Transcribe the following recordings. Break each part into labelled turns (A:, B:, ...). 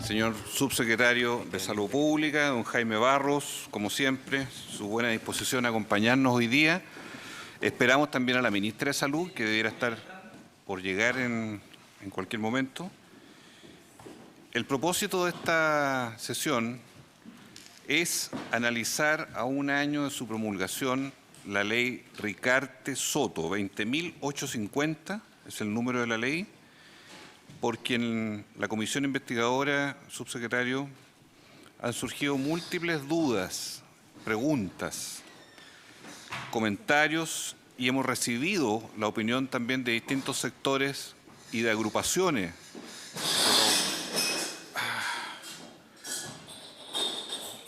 A: Señor Subsecretario de Salud Pública, don Jaime Barros, como siempre, su buena disposición a acompañarnos hoy día. Esperamos también a la Ministra de Salud, que debiera estar por llegar en cualquier momento. El propósito de esta sesión es analizar a un año de su promulgación la ley Ricarte-Soto, 20.850, es el número de la ley, porque en la comisión investigadora, subsecretario, han surgido múltiples dudas, preguntas, comentarios y hemos recibido la opinión también de distintos sectores y de agrupaciones.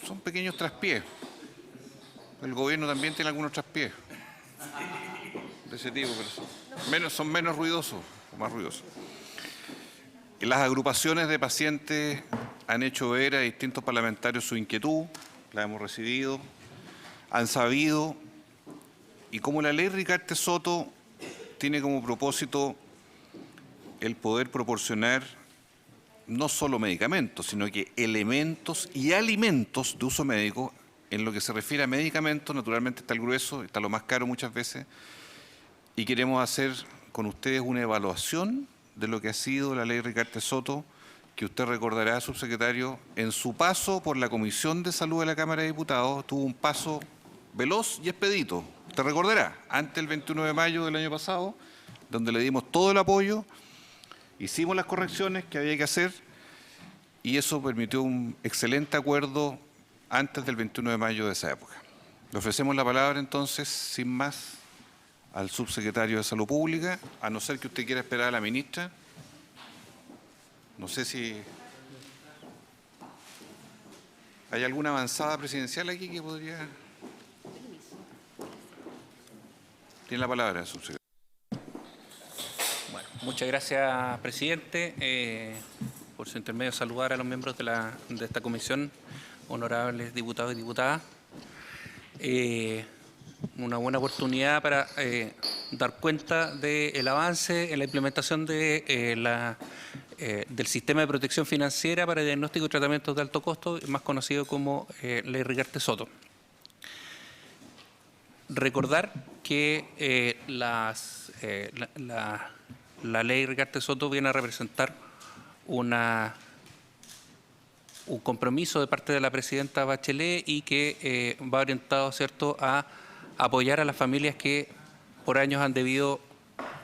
A: Son pequeños traspiés. El gobierno también tiene algunos traspiés de ese tipo, pero son menos ruidosos o más ruidosos. Las agrupaciones de pacientes han hecho ver a distintos parlamentarios su inquietud, la hemos recibido, han sabido, y como la ley Ricarte-Soto tiene como propósito el poder proporcionar no solo medicamentos, sino que elementos y alimentos de uso médico. En lo que se refiere a medicamentos, naturalmente está el grueso, está lo más caro muchas veces, y queremos hacer con ustedes una evaluación de lo que ha sido la ley Ricarte-Soto, que usted recordará, subsecretario, en su paso por la Comisión de Salud de la Cámara de Diputados, tuvo un paso veloz y expedito. Usted recordará, antes del 21 de mayo del año pasado, donde le dimos todo el apoyo, hicimos las correcciones que había que hacer y eso permitió un excelente acuerdo antes del 21 de mayo de esa época. Le ofrecemos la palabra entonces, sin más, al subsecretario de Salud Pública, a no ser que usted quiera esperar a la ministra. No sé si hay alguna avanzada presidencial aquí que podría... Tiene la palabra, subsecretario.
B: Bueno, muchas gracias, presidente. Por su intermedio, saludar a los miembros de esta comisión, honorables diputados y diputadas. Una buena oportunidad para dar cuenta del avance en la implementación del sistema de protección financiera para diagnóstico y tratamientos de alto costo, más conocido como ley Ricarte-Soto. Recordar que la ley Ricarte-Soto viene a representar un compromiso de parte de la presidenta Bachelet y que va orientado, ¿cierto?, a apoyar a las familias que por años han debido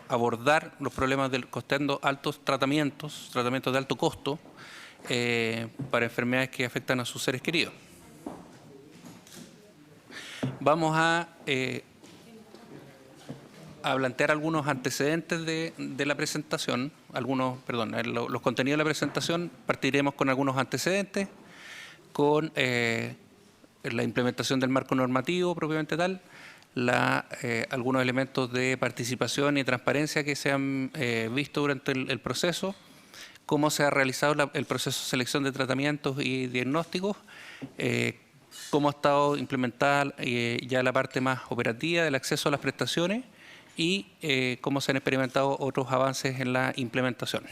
B: abordar los problemas costeando altos tratamientos de alto costo para enfermedades que afectan a sus seres queridos. Vamos a plantear algunos antecedentes de la presentación, los contenidos de la presentación. Partiremos con algunos antecedentes, con la implementación del marco normativo propiamente tal, algunos elementos de participación y transparencia que se han visto durante el proceso, cómo se ha realizado el proceso de selección de tratamientos y diagnósticos, cómo ha estado implementada ya la parte más operativa del acceso a las prestaciones y cómo se han experimentado otros avances en la implementación.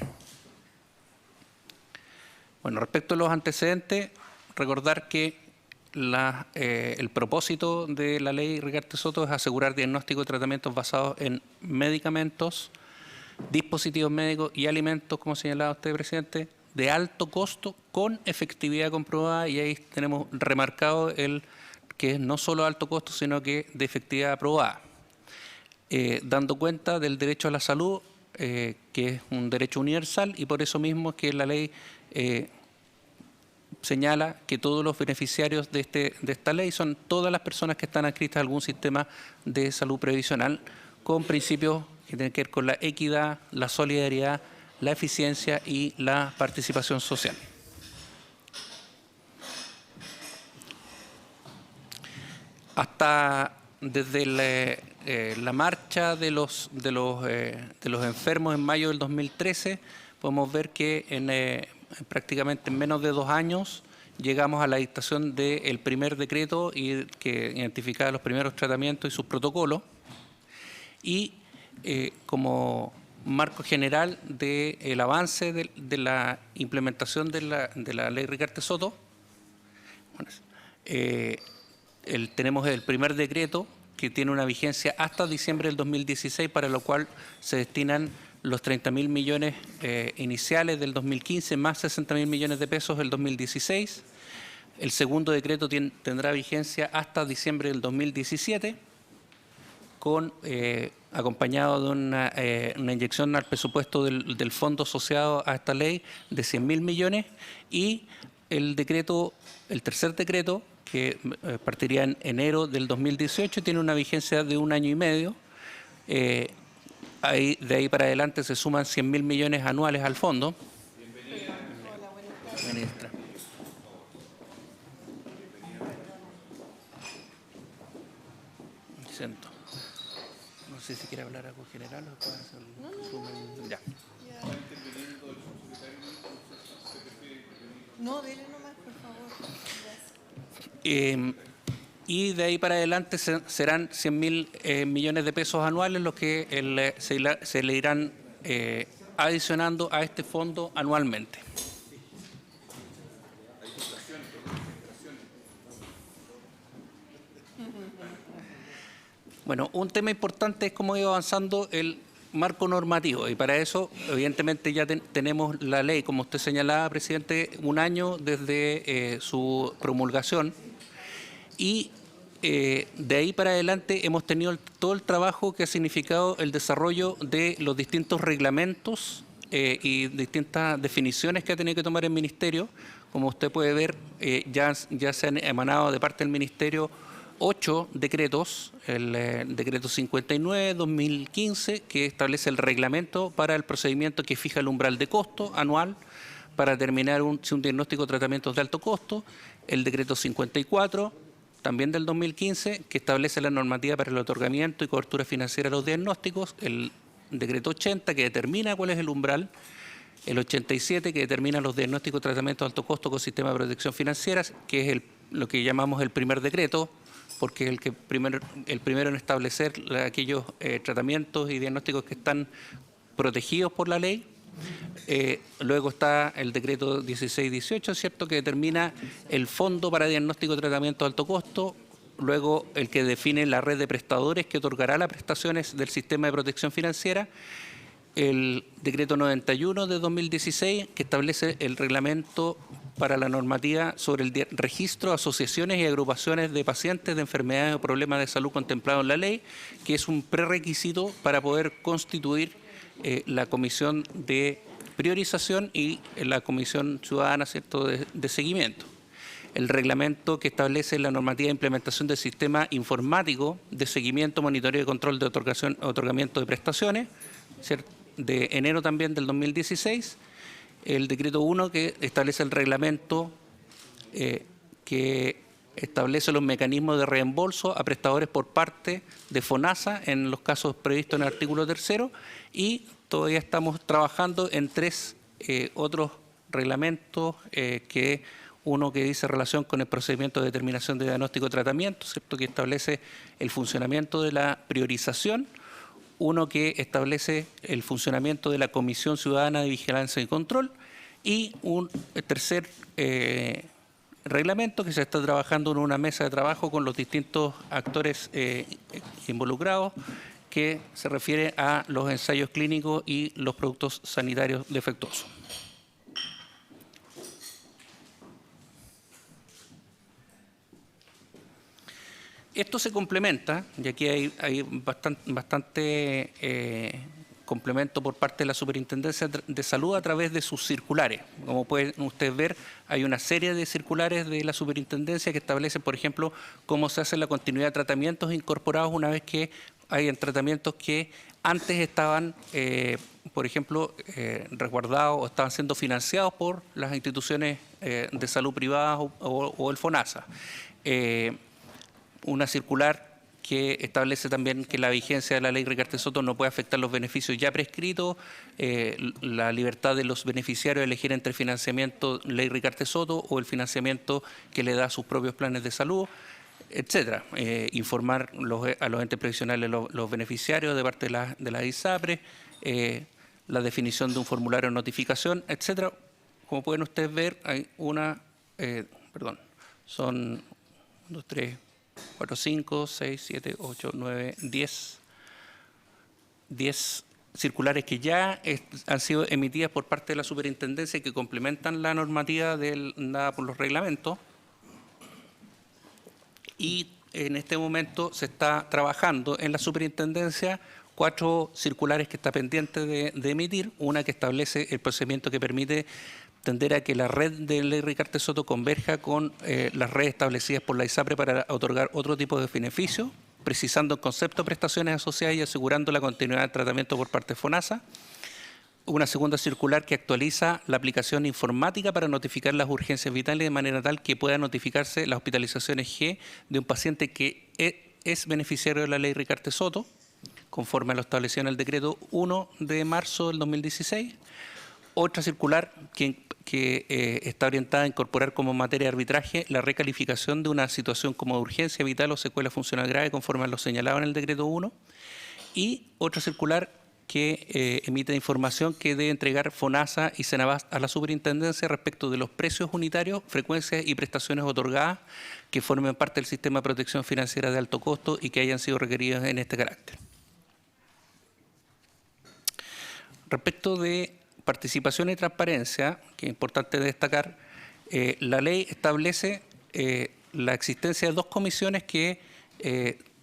B: Bueno, respecto a los antecedentes, recordar que el propósito de la ley Ricarte-Soto es asegurar diagnóstico y tratamientos basados en medicamentos, dispositivos médicos y alimentos, como señalaba usted, presidente, de alto costo con efectividad comprobada, y ahí tenemos remarcado que es no solo alto costo, sino que de efectividad aprobada. Dando cuenta del derecho a la salud, que es un derecho universal, y por eso mismo es que la ley señala que todos los beneficiarios de esta ley son todas las personas que están adscritas a algún sistema de salud previsional, con principios que tienen que ver con la equidad, la solidaridad, la eficiencia y la participación social. Desde la marcha de los enfermos en mayo del 2013, podemos ver que prácticamente en menos de 2 años llegamos a la dictación del primer decreto que identificaba los primeros tratamientos y sus protocolos. Y como marco general del avance de la implementación de la ley Ricardo Soto. Bueno, tenemos el primer decreto que tiene una vigencia hasta diciembre del 2016, para lo cual se destinan los 30.000 millones iniciales del 2015 más 60.000 millones de pesos del 2016. El segundo decreto tendrá vigencia hasta diciembre del 2017, acompañado de una inyección al presupuesto del fondo asociado a esta ley de 100.000 millones, y el tercer decreto, que partiría en enero del 2018, tiene una vigencia de 1 año y medio. De ahí para adelante se suman 100.000 millones anuales al fondo. Bienvenida. Hola, buenas tardes. Ministra. Siento. No sé si quiere hablar algo general o puede hacer un resumen. Ya.
C: No, dele nomás, por favor.
B: Y de ahí para adelante serán 100.000 millones de pesos anuales los que se le irán adicionando a este fondo anualmente. Bueno, un tema importante es cómo ha ido avanzando el marco normativo, y para eso evidentemente ya tenemos la ley, como usted señalaba, presidente, 1 año desde su promulgación, y de ahí para adelante hemos tenido todo el trabajo que ha significado el desarrollo de los distintos reglamentos y distintas definiciones que ha tenido que tomar el Ministerio. Como usted puede ver, ya se han emanado de parte del Ministerio 8 decretos, el decreto 59/2015, que establece el reglamento para el procedimiento que fija el umbral de costo anual para determinar si un diagnóstico o tratamiento es de alto costo, el decreto 54, también del 2015, que establece la normativa para el otorgamiento y cobertura financiera de los diagnósticos, el decreto 80, que determina cuál es el umbral, el 87, que determina los diagnósticos y tratamientos de alto costo con sistema de protección financiera, que es lo que llamamos el primer decreto, porque es el primero en establecer aquellos tratamientos y diagnósticos que están protegidos por la ley. Luego está el decreto 16/18, ¿cierto?, que determina el fondo para diagnóstico y tratamiento de alto costo. Luego el que define la red de prestadores que otorgará las prestaciones del sistema de protección financiera. El decreto 91 de 2016, que establece el reglamento para la normativa sobre el registro de asociaciones y agrupaciones de pacientes de enfermedades o problemas de salud contemplado en la ley, que es un prerequisito para poder constituir la comisión de priorización y la comisión ciudadana, ¿cierto?, de seguimiento. El reglamento que establece la normativa de implementación del sistema informático de seguimiento, monitoreo y control de otorgamiento de prestaciones, ¿cierto?, de enero también del 2016. El decreto 1, que establece el reglamento que establece los mecanismos de reembolso a prestadores por parte de FONASA en los casos previstos en el artículo 3º, y todavía estamos trabajando en 3 otros reglamentos, uno que dice relación con el procedimiento de determinación de diagnóstico y tratamiento, ¿cierto?, que establece el funcionamiento de la priorización, uno que establece el funcionamiento de la Comisión Ciudadana de Vigilancia y Control, y un tercer reglamento que se está trabajando en una mesa de trabajo con los distintos actores involucrados, que se refiere a los ensayos clínicos y los productos sanitarios defectuosos. Esto se complementa, y aquí hay bastante complemento por parte de la Superintendencia de Salud a través de sus circulares. Como pueden ustedes ver, hay una serie de circulares de la Superintendencia que establecen, por ejemplo, cómo se hace la continuidad de tratamientos incorporados una vez que hayan tratamientos que antes estaban, por ejemplo, resguardados o estaban siendo financiados por las instituciones de salud privadas o el FONASA. Una circular que establece también que la vigencia de la ley Ricardo Soto no puede afectar los beneficios ya prescritos, la libertad de los beneficiarios de elegir entre el financiamiento ley Ricardo Soto o el financiamiento que le da a sus propios planes de salud, etcétera. Informar a los entes previsionales los beneficiarios de parte de la ISAPRE, la definición de un formulario de notificación, etcétera. Como pueden ustedes ver, hay son 2, 3, 4, 5, 6, 7, 8, 9, 10 circulares que ya han sido emitidas por parte de la superintendencia y que complementan la normativa dada por los reglamentos. Y en este momento se está trabajando en la superintendencia 4 circulares que está pendiente de emitir, una que establece el procedimiento que permite tender a que la red de Ley Ricarte Soto converja con las redes establecidas por la ISAPRE para otorgar otro tipo de beneficios, precisando el concepto de prestaciones asociadas y asegurando la continuidad del tratamiento por parte de FONASA. Una segunda circular que actualiza la aplicación informática para notificar las urgencias vitales de manera tal que pueda notificarse las hospitalizaciones G de un paciente que es beneficiario de la Ley Ricarte Soto, conforme a lo establecido en el decreto 1 de marzo del 2016. Otra circular que está orientada a incorporar como materia de arbitraje la recalificación de una situación como de urgencia vital o secuela funcional grave, conforme a lo señalado en el decreto 1. Y otra circular que emite información que debe entregar FONASA y Senabast a la superintendencia respecto de los precios unitarios, frecuencias y prestaciones otorgadas que formen parte del sistema de protección financiera de alto costo y que hayan sido requeridas en este carácter. Respecto de participación y transparencia, que es importante destacar, la ley establece la existencia de 2 comisiones que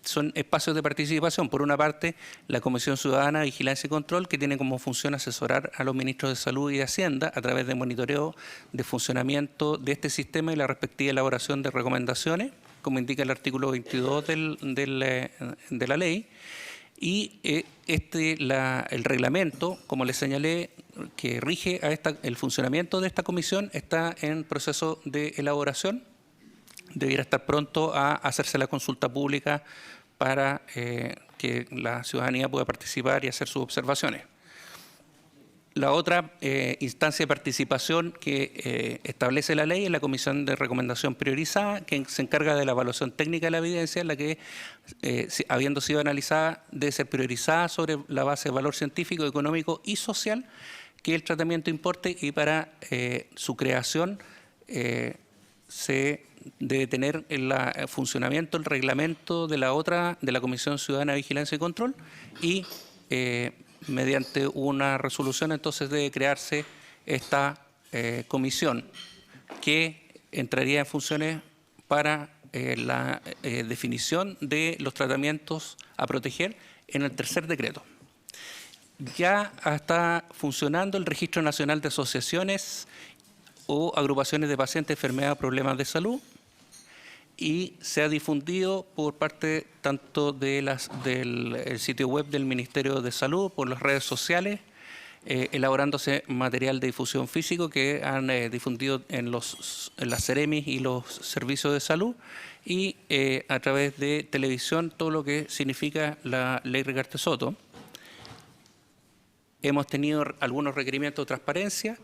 B: son espacios de participación. Por una parte, la Comisión Ciudadana de Vigilancia y Control, que tiene como función asesorar a los ministros de Salud y de Hacienda a través de monitoreo de funcionamiento de este sistema y la respectiva elaboración de recomendaciones, como indica el artículo 22 de la ley. Y el reglamento, como les señalé, que rige el funcionamiento de esta comisión, está en proceso de elaboración. Debiera estar pronto a hacerse la consulta pública para que la ciudadanía pueda participar y hacer sus observaciones. La otra instancia de participación que establece la ley es la Comisión de Recomendación Priorizada, que se encarga de la evaluación técnica de la evidencia, en la que, habiendo sido analizada, debe ser priorizada sobre la base de valor científico, económico y social que el tratamiento importe, y para su creación se debe tener el funcionamiento, el reglamento de la Comisión Ciudadana de Vigilancia y Control, y mediante una resolución entonces debe crearse esta comisión que entraría en funciones para la definición de los tratamientos a proteger en el tercer decreto. Ya está funcionando el Registro Nacional de Asociaciones o agrupaciones de pacientes, enfermedades o problemas de salud, y se ha difundido por parte tanto del sitio web del Ministerio de Salud, por las redes sociales, elaborándose material de difusión físico que han difundido en las Ceremis y los servicios de salud, y a través de televisión todo lo que significa la Ley Ricarte Soto. Hemos tenido algunos requerimientos de transparencia.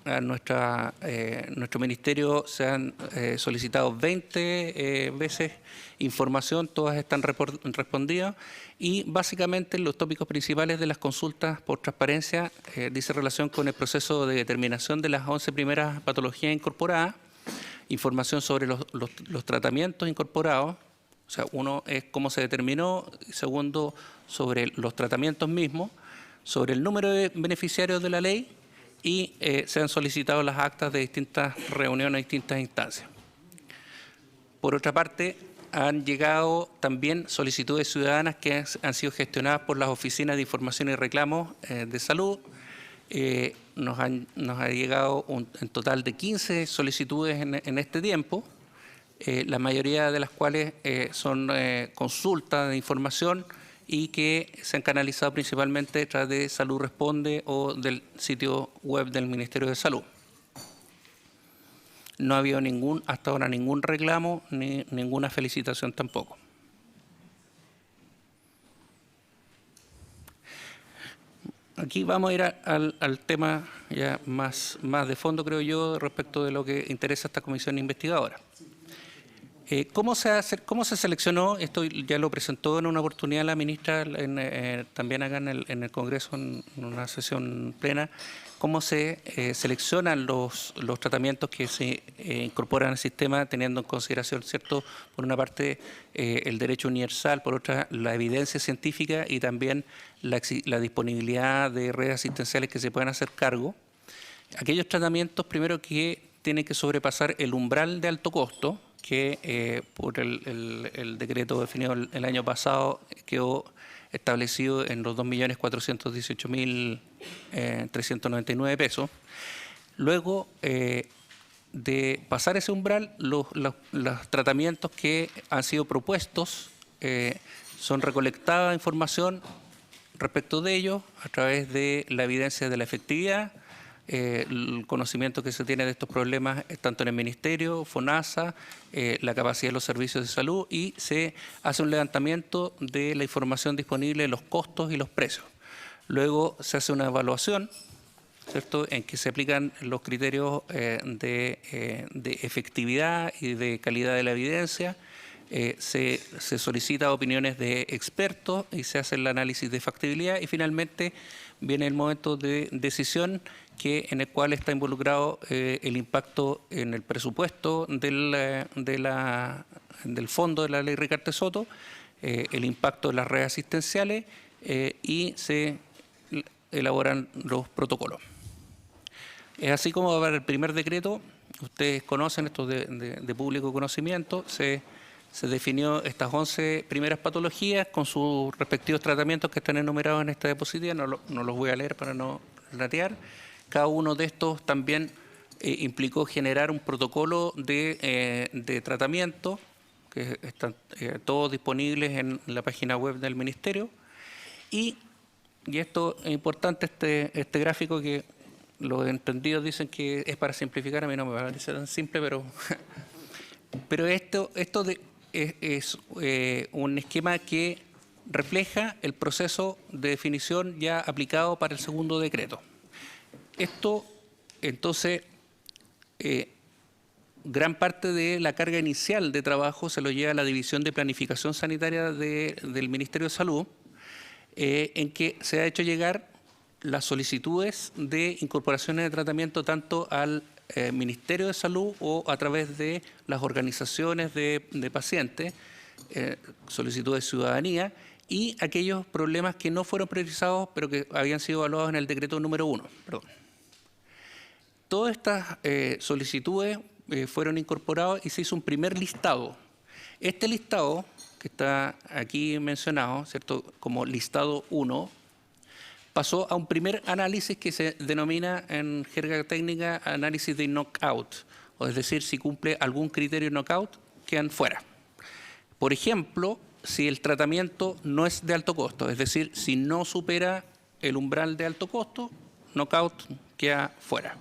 B: A nuestro ministerio se han solicitado 20 veces información, todas están respondidas, y básicamente los tópicos principales de las consultas por transparencia dice relación con el proceso de determinación de las 11 primeras patologías incorporadas, información sobre los tratamientos incorporados, o sea, uno es cómo se determinó, segundo sobre los tratamientos mismos, sobre el número de beneficiarios de la ley, y se han solicitado las actas de distintas reuniones, distintas instancias. Por otra parte, han llegado también solicitudes ciudadanas que han sido gestionadas por las oficinas de información y reclamos de salud. Nos ha llegado en total de 15 solicitudes en este tiempo, la mayoría de las cuales son consultas de información y que se han canalizado principalmente a través de Salud Responde o del sitio web del Ministerio de Salud. No ha habido hasta ahora ningún reclamo ni ninguna felicitación tampoco. Aquí vamos a ir al tema ya más de fondo, creo yo, respecto de lo que interesa a esta comisión investigadora. ¿Cómo se seleccionó? Esto ya lo presentó en una oportunidad la ministra, también acá en el Congreso, en una sesión plena. ¿Cómo se seleccionan los tratamientos que se incorporan al sistema, teniendo en consideración, ¿cierto?, por una parte el derecho universal, por otra la evidencia científica y también la disponibilidad de redes asistenciales que se puedan hacer cargo? Aquellos tratamientos, primero, que tienen que sobrepasar el umbral de alto costo, que por el decreto definido el año pasado quedó establecido en los 2.418.399 pesos. Luego de pasar ese umbral, los tratamientos que han sido propuestos son recolectada información respecto de ellos a través de la evidencia de la efectividad, el conocimiento que se tiene de estos problemas tanto en el Ministerio, FONASA, la capacidad de los servicios de salud, y se hace un levantamiento de la información disponible de los costos y los precios. Luego se hace una evaluación, ¿cierto?, en que se aplican los criterios de efectividad y de calidad de la evidencia. Se solicita opiniones de expertos y se hace el análisis de factibilidad, y finalmente viene el momento de decisión en el cual está involucrado el impacto en el presupuesto del fondo de la ley Ricarte Soto, el impacto de las redes asistenciales, y se elaboran los protocolos. Es así como va a haber el primer decreto. Ustedes conocen esto de público conocimiento. Se definió estas 11 primeras patologías con sus respectivos tratamientos que están enumerados en esta diapositiva. No los voy a leer para no latear. Cada uno de estos también implicó generar un protocolo de tratamiento, que están todos disponibles en la página web del Ministerio. Y esto es importante, este gráfico, que los entendidos dicen que es para simplificar. A mí no me parece tan simple, pero esto es un esquema que refleja el proceso de definición ya aplicado para el segundo decreto. Esto, entonces, gran parte de la carga inicial de trabajo se lo lleva a la División de Planificación Sanitaria del Ministerio de Salud, en que se ha hecho llegar las solicitudes de incorporaciones de tratamiento tanto al Ministerio de Salud o a través de las organizaciones de pacientes, solicitudes de ciudadanía, y aquellos problemas que no fueron priorizados pero que habían sido evaluados en el decreto número 1. Todas estas solicitudes fueron incorporadas y se hizo un primer listado. Este listado, que está aquí mencionado, ¿cierto?, como listado 1, pasó a un primer análisis que se denomina en jerga técnica análisis de knockout, o es decir, si cumple algún criterio knockout, quedan fuera. Por ejemplo, si el tratamiento no es de alto costo, es decir, si no supera el umbral de alto costo, knockout queda fuera.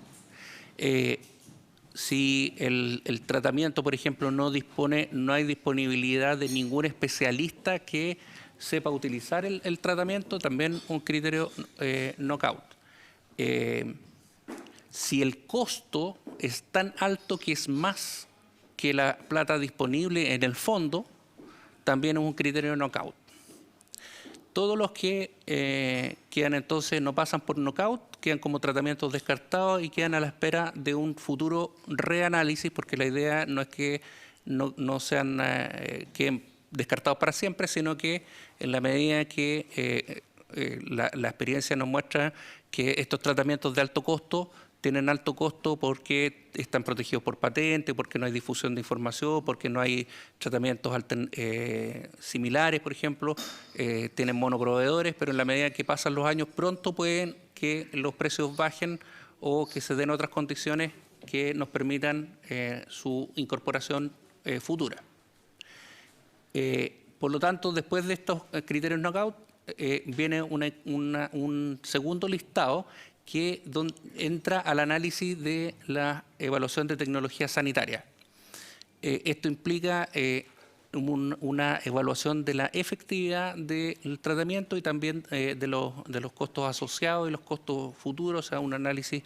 B: Si el tratamiento, por ejemplo, no hay disponibilidad de ningún especialista que sepa utilizar el tratamiento, también un criterio knockout. Si el costo es tan alto que es más que la plata disponible en el fondo, también es un criterio knockout. Todos los que quedan entonces no pasan por knockout, quedan como tratamientos descartados y quedan a la espera de un futuro reanálisis, porque la idea no es que no sean queden descartados para siempre, sino que en la medida que la experiencia nos muestra que estos tratamientos de alto costo tienen alto costo porque están protegidos por patente, porque no hay difusión de información, porque no hay tratamientos similares, por ejemplo, tienen monoproveedores, pero en la medida que pasan los años pronto pueden que los precios bajen o que se den otras condiciones que nos permitan su incorporación futura. Por lo tanto, después de estos criterios knockout, viene un segundo listado que entra al análisis de la evaluación de tecnología sanitaria. Esto implica una evaluación de la efectividad del tratamiento y también de los costos asociados y los costos futuros, o sea, un análisis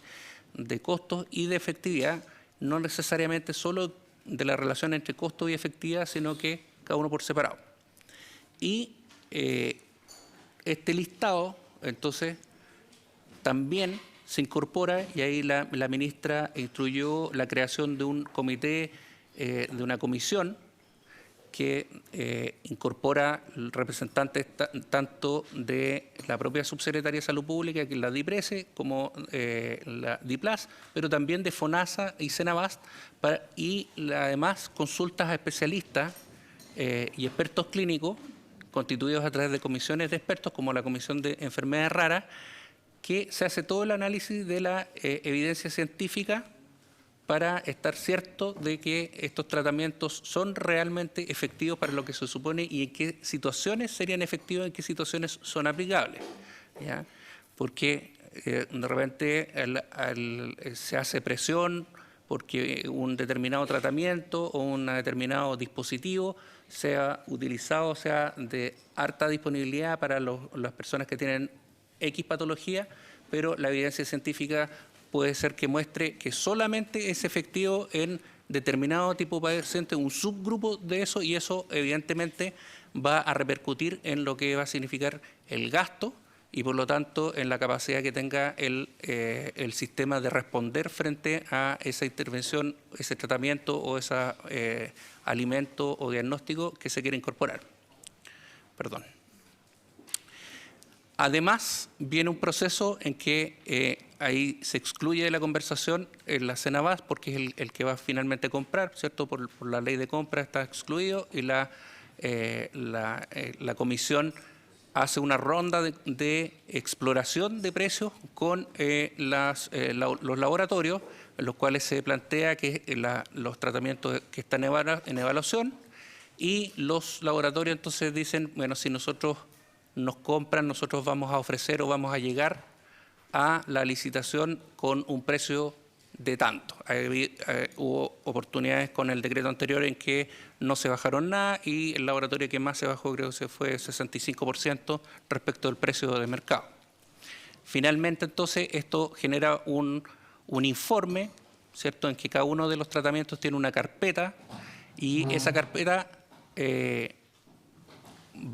B: de costos y de efectividad, no necesariamente solo de la relación entre costo y efectividad, sino que cada uno por separado. Y este listado, entonces, también se incorpora, y ahí la ministra instruyó la creación de un comité, de una comisión que incorpora representantes tanto de la propia Subsecretaría de Salud Pública, que es la DIPRESE, como la DIPLAS, pero también de FONASA y CENABAST, y además consultas a especialistas y expertos clínicos, constituidos a través de comisiones de expertos, como la Comisión de Enfermedades Raras, que se hace todo el análisis de la evidencia científica para estar cierto de que estos tratamientos son realmente efectivos para lo que se supone y en qué situaciones serían efectivos, en qué situaciones son aplicables, ¿ya? Porque de repente se hace presión porque un determinado tratamiento o un determinado dispositivo sea utilizado, sea de harta disponibilidad para las personas que tienen X patología, pero la evidencia científica puede ser que muestre que solamente es efectivo en determinado tipo de paciente, un subgrupo de eso, y eso evidentemente va a repercutir en lo que va a significar el gasto y por lo tanto en la capacidad que tenga el sistema de responder frente a esa intervención, ese tratamiento o ese alimento o diagnóstico que se quiere incorporar. Perdón. Además, viene un proceso en que ahí se excluye de la conversación la CENABAST, porque es el que va finalmente a comprar, ¿cierto? Por la ley de compra está excluido, y la comisión hace una ronda de exploración de precios con los laboratorios, en los cuales se plantea que los tratamientos que están en evaluación, y los laboratorios entonces dicen, bueno, si nosotros nos compran, nosotros vamos a ofrecer o vamos a llegar a la licitación con un precio de tanto. Hubo oportunidades con el decreto anterior en que no se bajaron nada, y el laboratorio que más se bajó creo que se fue 65% respecto del precio de mercado. Finalmente, entonces, esto genera un informe, ¿cierto?, en que cada uno de los tratamientos tiene una carpeta, y esa carpeta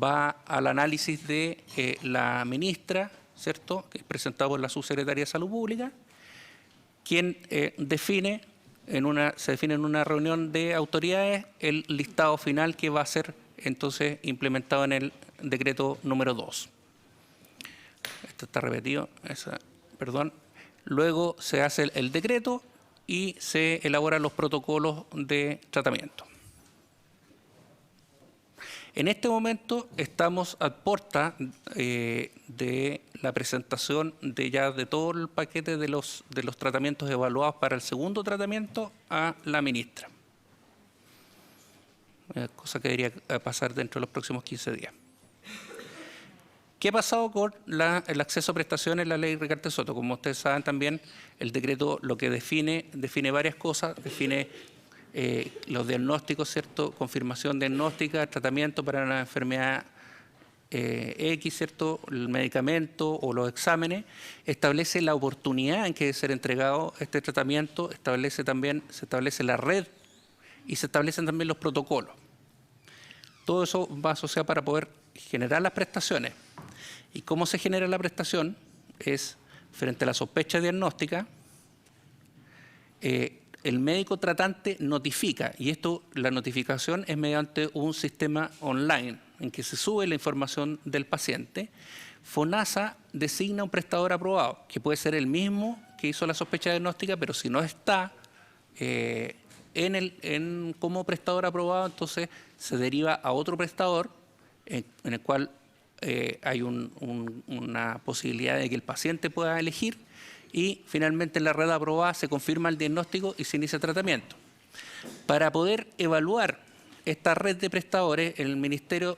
B: va al análisis de la ministra, ¿cierto?, que es presentado por la Subsecretaría de Salud Pública, quien se define en una reunión de autoridades el listado final que va a ser entonces implementado en el decreto número 2. Esto está repetido, perdón. Luego se hace el decreto y se elaboran los protocolos de tratamiento. En este momento estamos a puerta de la presentación de todo el paquete de los tratamientos evaluados para el segundo tratamiento a la ministra. Cosa que debería pasar dentro de los próximos 15 días. ¿Qué ha pasado con el acceso a prestaciones en la ley Recarte Soto? Como ustedes saben también, el decreto lo que define varias cosas, define los diagnósticos, ¿cierto?, confirmación diagnóstica, tratamiento para una enfermedad X, ¿cierto?, el medicamento o los exámenes, establece la oportunidad en que debe ser entregado este tratamiento, se establece la red y se establecen también los protocolos. Todo eso va asociado para poder generar las prestaciones. ¿Y cómo se genera la prestación? Es frente a la sospecha diagnóstica, el médico tratante notifica, y la notificación es mediante un sistema online en que se sube la información del paciente. FONASA designa un prestador aprobado, que puede ser el mismo que hizo la sospecha diagnóstica, pero si no está como prestador aprobado, entonces se deriva a otro prestador en el cual hay una posibilidad de que el paciente pueda elegir, y finalmente en la red aprobada se confirma el diagnóstico y se inicia tratamiento. Para poder evaluar esta red de prestadores, el Ministerio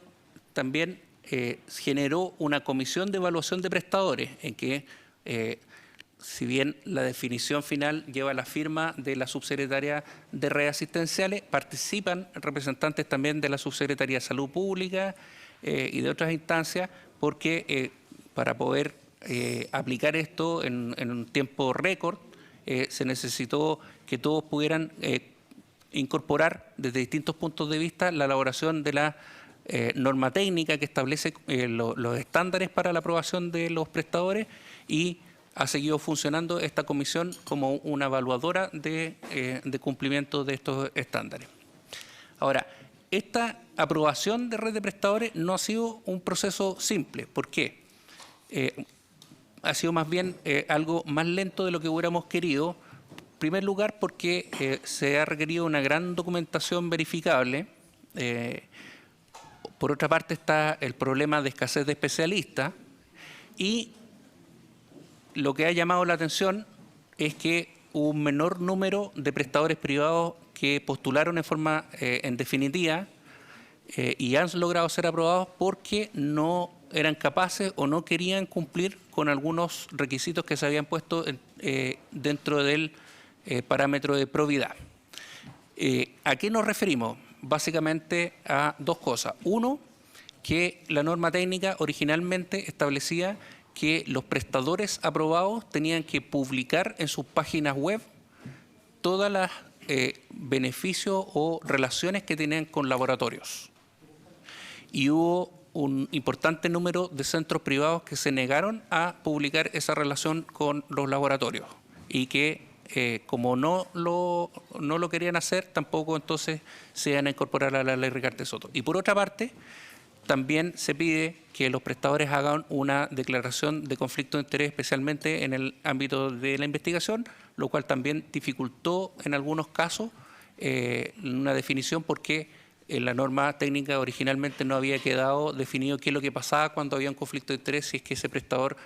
B: también generó una comisión de evaluación de prestadores, en que si bien la definición final lleva la firma de la Subsecretaría de Redes Asistenciales, participan representantes también de la Subsecretaría de Salud Pública y de otras instancias, porque para poder aplicar esto en un tiempo récord se necesitó que todos pudieran incorporar desde distintos puntos de vista la elaboración de la norma técnica que establece los estándares para la aprobación de los prestadores, y ha seguido funcionando esta comisión como una evaluadora de cumplimiento de estos estándares. Ahora, esta aprobación de red de prestadores no ha sido un proceso simple. ¿Por qué? Ha sido más bien algo más lento de lo que hubiéramos querido. En primer lugar, porque se ha requerido una gran documentación verificable. Por otra parte está el problema de escasez de especialistas, y lo que ha llamado la atención es que hubo un menor número de prestadores privados que postularon en forma en definitiva y han logrado ser aprobados porque no eran capaces o no querían cumplir con algunos requisitos que se habían puesto dentro del parámetro de probidad. ¿A qué nos referimos? Básicamente a dos cosas. Uno, que la norma técnica originalmente establecía que los prestadores aprobados tenían que publicar en sus páginas web todas las beneficios o relaciones que tenían con laboratorios. Y hubo un importante número de centros privados que se negaron a publicar esa relación con los laboratorios y que como no lo querían hacer, tampoco entonces se iban a incorporar a la ley Rigarte Soto. Y por otra parte, también se pide que los prestadores hagan una declaración de conflicto de interés, especialmente en el ámbito de la investigación, lo cual también dificultó en algunos casos una definición, porque en la norma técnica originalmente no había quedado definido qué es lo que pasaba cuando había un conflicto de interés, si es que ese prestador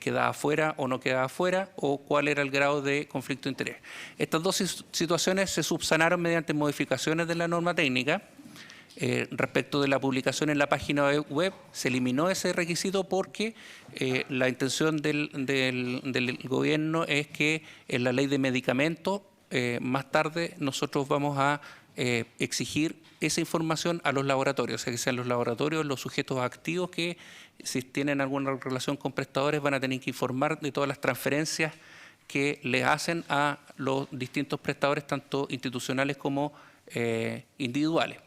B: quedaba fuera o no quedaba fuera, o cuál era el grado de conflicto de interés. Estas dos situaciones se subsanaron mediante modificaciones de la norma técnica. Respecto de la publicación en la página web, se eliminó ese requisito porque la intención del gobierno es que en la ley de medicamentos más tarde nosotros vamos a exigir esa información a los laboratorios, o sea, que sean los laboratorios los sujetos activos que, si tienen alguna relación con prestadores, van a tener que informar de todas las transferencias que les hacen a los distintos prestadores, tanto institucionales como individuales.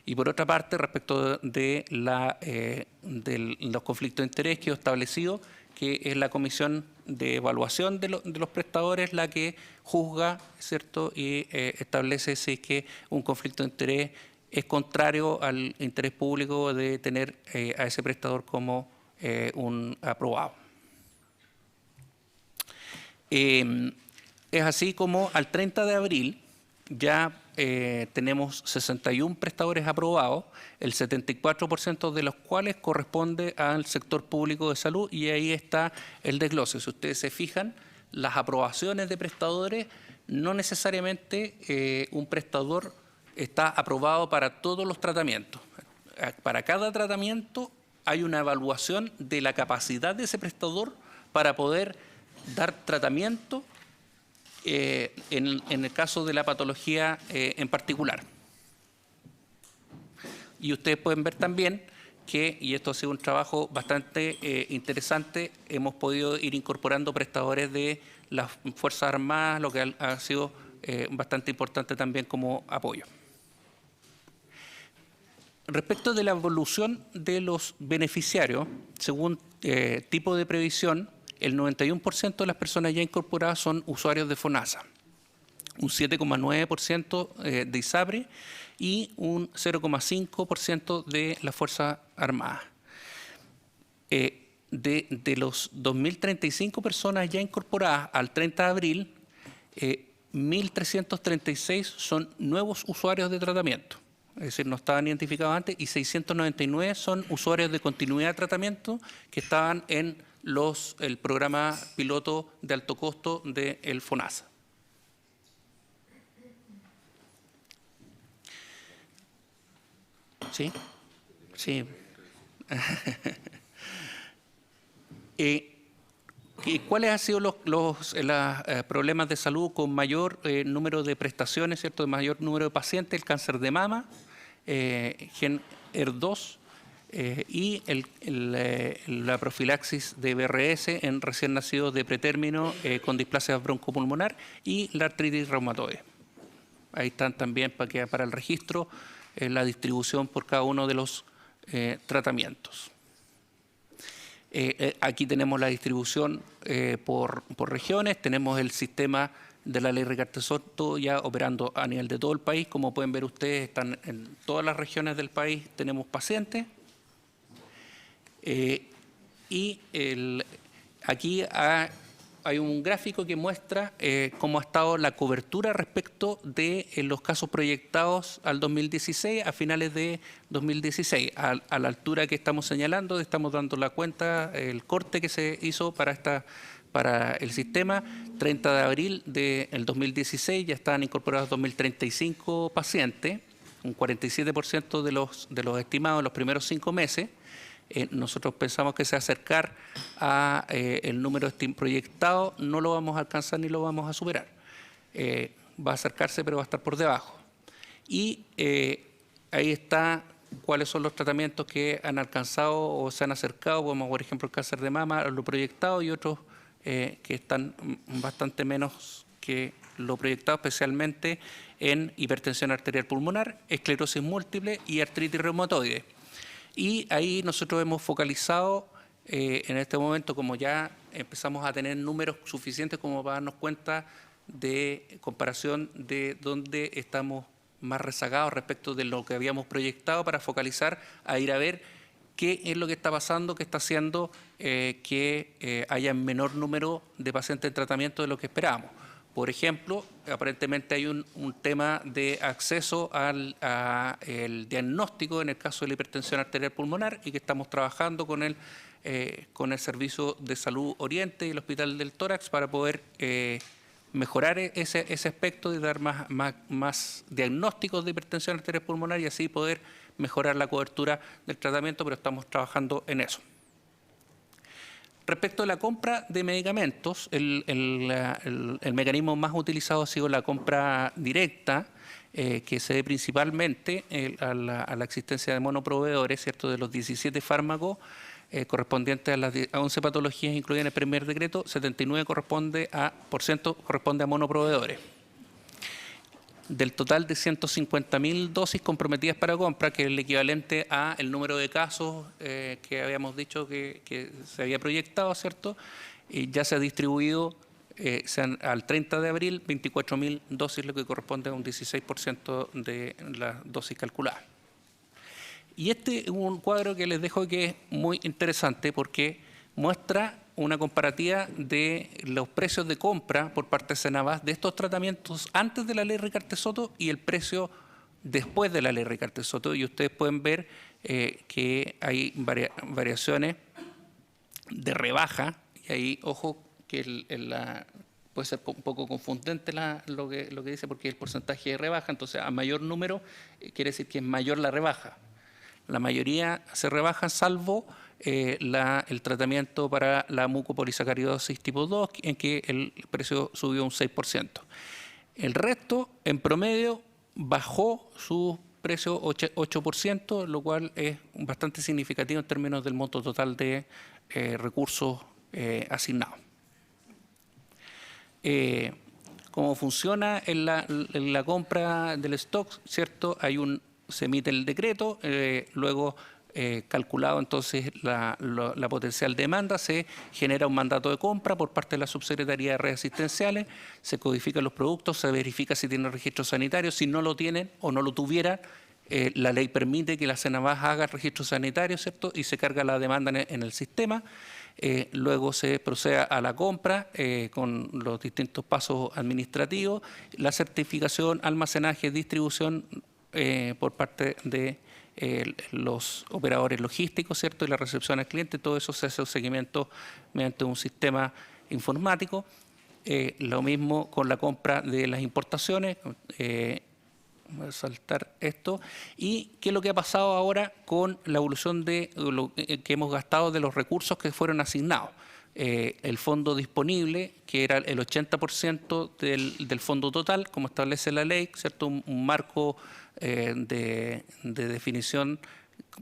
B: Y por otra parte, respecto de los conflictos de interés que he establecido, que es la comisión de evaluación de los prestadores la que juzga, ¿cierto?, y establece si es que un conflicto de interés es contrario al interés público de tener a ese prestador como un aprobado. Es así como al 30 de abril ya tenemos 61 prestadores aprobados, el 74% de los cuales corresponde al sector público de salud, y ahí está el desglose. Si ustedes se fijan, las aprobaciones de prestadores, no necesariamente un prestador está aprobado para todos los tratamientos. Para cada tratamiento hay una evaluación de la capacidad de ese prestador para poder dar tratamiento en el caso de la patología en particular. Y ustedes pueden ver también que, y esto ha sido un trabajo bastante interesante, hemos podido ir incorporando prestadores de las Fuerzas Armadas, lo que ha sido bastante importante también como apoyo. Respecto de la evolución de los beneficiarios, según tipo de previsión, el 91% de las personas ya incorporadas son usuarios de FONASA, un 7,9% de ISAPRE y un 0,5% de las Fuerzas Armadas. De los 2.035 personas ya incorporadas al 30 de abril, 1.336 son nuevos usuarios de tratamiento, es decir, no estaban identificados antes, y 699 son usuarios de continuidad de tratamiento que estaban en el programa piloto de alto costo del FONASA. ¿Sí? Sí. ¿Cuáles han sido los problemas de salud con mayor número de prestaciones, ¿cierto?, de mayor número de pacientes? El cáncer de mama, gen ER2, y la profilaxis de BRS en recién nacidos de pretérmino con displasia broncopulmonar, y la artritis reumatoide. Ahí están también para el registro la distribución por cada uno de los tratamientos. Aquí tenemos la distribución por regiones, tenemos el sistema de la ley Ricardo Soto ya operando a nivel de todo el país. Como pueden ver ustedes, están en todas las regiones del país, tenemos pacientes. Aquí hay un gráfico que muestra cómo ha estado la cobertura respecto de los casos proyectados al 2016, a finales de 2016. A la altura que estamos señalando, estamos dando la cuenta, el corte que se hizo para el sistema, 30 de abril del 2016, ya estaban incorporados 2.035 pacientes, un 47% de los estimados en los primeros 5 meses. Nosotros pensamos que se acercar a el número proyectado no lo vamos a alcanzar ni lo vamos a superar. Va a acercarse, pero va a estar por debajo. Y ahí está cuáles son los tratamientos que han alcanzado o se han acercado, como por ejemplo el cáncer de mama, a lo proyectado, y otros que están bastante menos que lo proyectado, especialmente en hipertensión arterial pulmonar, esclerosis múltiple y artritis reumatoide. Y ahí nosotros hemos focalizado en este momento, como ya empezamos a tener números suficientes como para darnos cuenta de comparación de dónde estamos más rezagados respecto de lo que habíamos proyectado, para focalizar a ir a ver qué es lo que está pasando, qué está haciendo que haya menor número de pacientes en tratamiento de lo que esperábamos. Por ejemplo, aparentemente hay un tema de acceso al diagnóstico en el caso de la hipertensión arterial pulmonar, y que estamos trabajando con el Servicio de Salud Oriente y el Hospital del Tórax para poder mejorar ese aspecto de dar más diagnósticos de hipertensión arterial pulmonar y así poder mejorar la cobertura del tratamiento, pero estamos trabajando en eso. Respecto a la compra de medicamentos, el mecanismo más utilizado ha sido la compra directa, que se debe principalmente a la existencia de monoproveedores, ¿cierto? De los 17 fármacos correspondientes a 11 patologías incluidas en el primer decreto, 79% corresponde a monoproveedores. Del total de 150.000 dosis comprometidas para compra, que es el equivalente a el número de casos que habíamos dicho que se había proyectado, ¿cierto? Y ya se ha distribuido al 30 de abril 24.000 dosis, lo que corresponde a un 16% de las dosis calculadas. Y este es un cuadro que les dejo que es muy interesante porque muestra una comparativa de los precios de compra por parte de Senabas de estos tratamientos antes de la ley Ricardo Soto y el precio después de la ley Ricardo Soto. Y ustedes pueden ver que hay variaciones de rebaja, y ahí, ojo, que puede ser un poco confundente lo que dice, porque el porcentaje de rebaja, entonces a mayor número quiere decir que es mayor la rebaja. La mayoría se rebajan, salvo el tratamiento para la mucopolisacaridosis tipo 2, en que el precio subió un 6%. El resto, en promedio, bajó su precio 8%, lo cual es bastante significativo en términos del monto total de recursos asignados. ¿Cómo funciona en la compra del stock? ¿Cierto? Se emite el decreto, luego calculado entonces la potencial demanda, se genera un mandato de compra por parte de la Subsecretaría de Redes Asistenciales, se codifican los productos, se verifica si tienen registro sanitario, si no lo tienen o no lo tuvieran, la ley permite que la Senabas haga el registro sanitario, ¿cierto? Y se carga la demanda en el sistema. Luego se procede a la compra con los distintos pasos administrativos, la certificación, almacenaje, distribución por parte de los operadores logísticos, ¿cierto? Y la recepción al cliente. Todo eso se hace un seguimiento mediante un sistema informático. Lo mismo con la compra de las importaciones. Voy a saltar esto. ¿Y qué es lo que ha pasado ahora con la evolución de lo que hemos gastado de los recursos que fueron asignados? El fondo disponible, que era el 80% del fondo total, como establece la ley, ¿cierto? Un marco de definición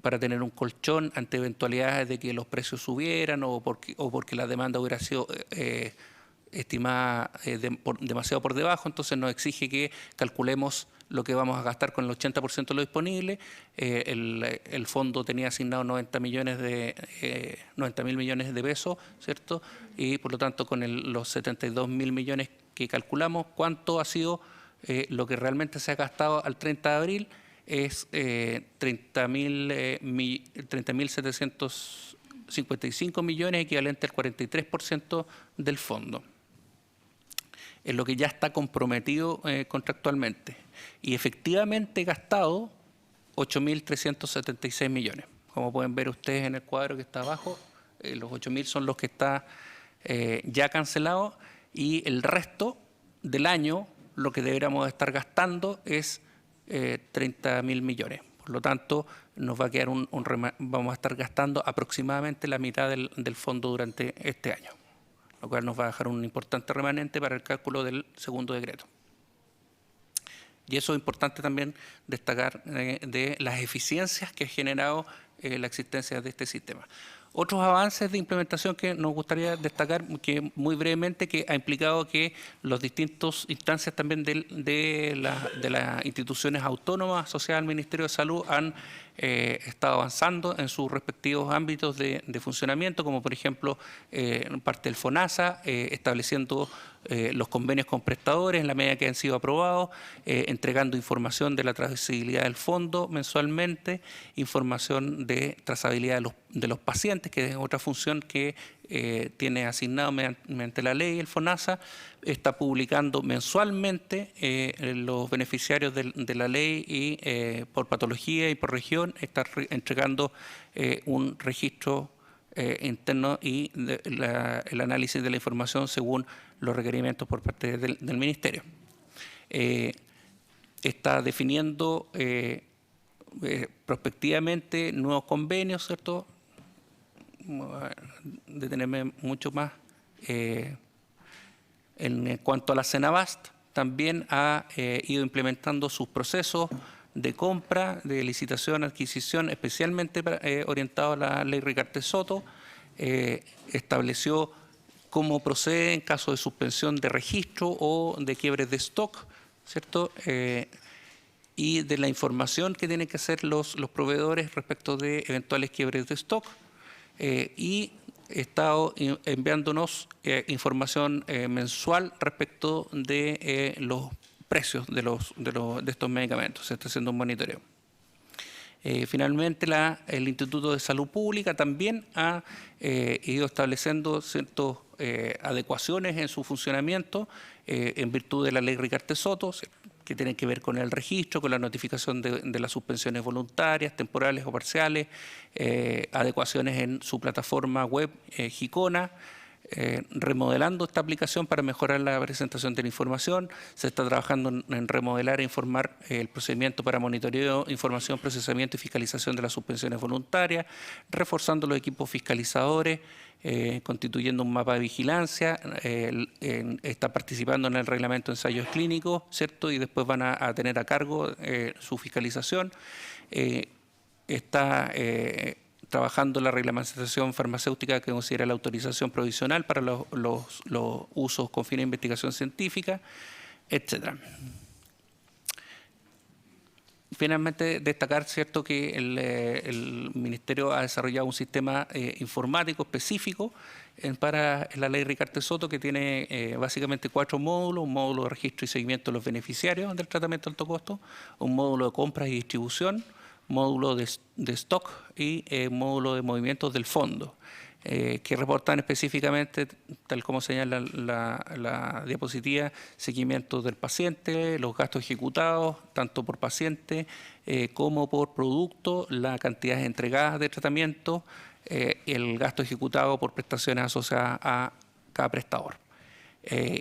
B: para tener un colchón ante eventualidades de que los precios subieran o porque la demanda hubiera sido estimada demasiado por debajo, entonces nos exige que calculemos lo que vamos a gastar con el 80% de lo disponible. El fondo tenía asignado 90.000 millones de pesos, ¿cierto? Y por lo tanto, con los 72.000 millones que calculamos, ¿cuánto ha sido lo que realmente se ha gastado al 30 de abril? Es 30.755 millones, equivalente al 43% del fondo. Es lo que ya está comprometido contractualmente. Y efectivamente gastado 8.376 millones. Como pueden ver ustedes en el cuadro que está abajo, los 8.000 son los que está ya cancelado, y el resto del año lo que deberíamos estar gastando es 30.000 millones. Por lo tanto, nos va a quedar vamos a estar gastando aproximadamente la mitad del fondo durante este año, lo cual nos va a dejar un importante remanente para el cálculo del segundo decreto. Y eso es importante también destacar de las eficiencias que ha generado la existencia de este sistema. Otros avances de implementación que nos gustaría destacar, que muy brevemente, que ha implicado que las distintas instancias también de las instituciones autónomas asociadas al Ministerio de Salud han estado avanzando en sus respectivos ámbitos de funcionamiento, como por ejemplo parte del FONASA, estableciendo los convenios con prestadores en la medida que han sido aprobados, entregando información de la trazabilidad del fondo mensualmente, información de trazabilidad de los pacientes, que es otra función que tiene asignado mediante la ley el FONASA, está publicando mensualmente los beneficiarios de la ley y por patología y por región, está entregando un registro interno y el análisis de la información según los requerimientos por parte del Ministerio. Está definiendo prospectivamente nuevos convenios, ¿cierto? Detenerme mucho más. En cuanto a la Senabast, también ha ido implementando sus procesos de compra, de licitación, adquisición, especialmente orientado a la ley Rigarte-Soto. Estableció cómo procede en caso de suspensión de registro o de quiebres de stock, ¿cierto? Y de la información que tienen que hacer los proveedores respecto de eventuales quiebres de stock. Y he estado enviándonos información mensual respecto de los precios de estos medicamentos. Se está haciendo un monitoreo. Finalmente, el Instituto de Salud Pública también ha ido estableciendo ciertas adecuaciones en su funcionamiento en virtud de la ley Rigarte-Soto, que tienen que ver con el registro, con la notificación de las suspensiones voluntarias, temporales o parciales, adecuaciones en su plataforma web Gicona, remodelando esta aplicación para mejorar la presentación de la información. Se está trabajando en remodelar e informar el procedimiento para monitoreo, información, procesamiento y fiscalización de las suspensiones voluntarias, reforzando los equipos fiscalizadores, constituyendo un mapa de vigilancia, está participando en el reglamento de ensayos clínicos, ¿cierto? Y después van a tener a cargo su fiscalización. Está trabajando la reglamentación farmacéutica que considera la autorización provisional para los usos con fines de investigación científica, etc. Finalmente, destacar, ¿cierto?, que el Ministerio ha desarrollado un sistema informático específico para la ley Rigarte-Soto, que tiene básicamente 4 módulos: un módulo de registro y seguimiento de los beneficiarios del tratamiento de alto costo, un módulo de compras y distribución, módulo de stock y módulo de movimientos del fondo, que reportan específicamente, tal como señala la diapositiva, seguimiento del paciente, los gastos ejecutados, tanto por paciente como por producto, las cantidades entregadas de tratamiento, el gasto ejecutado por prestaciones asociadas a cada prestador.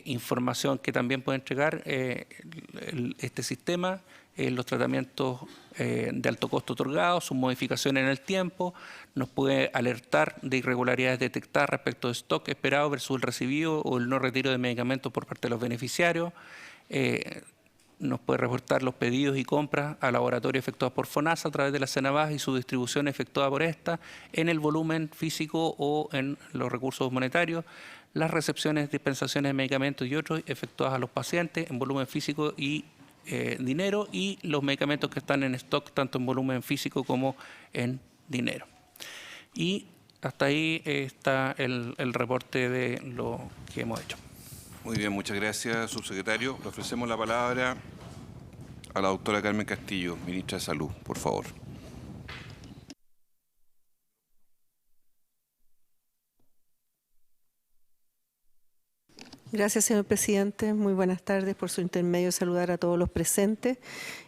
B: Información que también puede entregar este sistema, los tratamientos de alto costo otorgados, sus modificaciones en el tiempo, nos puede alertar de irregularidades detectadas respecto de stock esperado versus el recibido o el no retiro de medicamentos por parte de los beneficiarios, nos puede reportar los pedidos y compras a laboratorio efectuados por FONASA a través de la Senabast y su distribución efectuada por esta en el volumen físico o en los recursos monetarios. las recepciones, dispensaciones de medicamentos y otros efectuadas a los pacientes en volumen físico y dinero, y los medicamentos que están en stock tanto en volumen físico como en dinero. Y hasta ahí está el reporte de lo que hemos hecho.
A: Muy bien, muchas gracias, subsecretario. Le ofrecemos la palabra a la doctora Carmen Castillo, ministra de Salud, por favor.
C: Gracias, señor presidente. Muy buenas tardes. Por su intermedio, saludar a todos los presentes.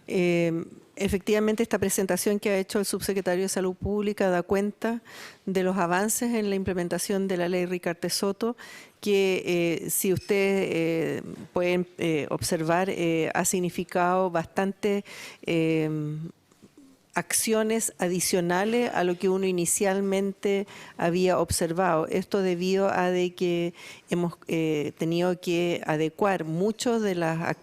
C: Efectivamente, esta presentación que ha hecho el subsecretario de Salud Pública da cuenta de los avances en la implementación de la ley Ricardo Soto, que si ustedes pueden observar, ha significado bastante acciones adicionales a lo que uno inicialmente había observado. Esto debido a de que hemos tenido que adecuar mucho de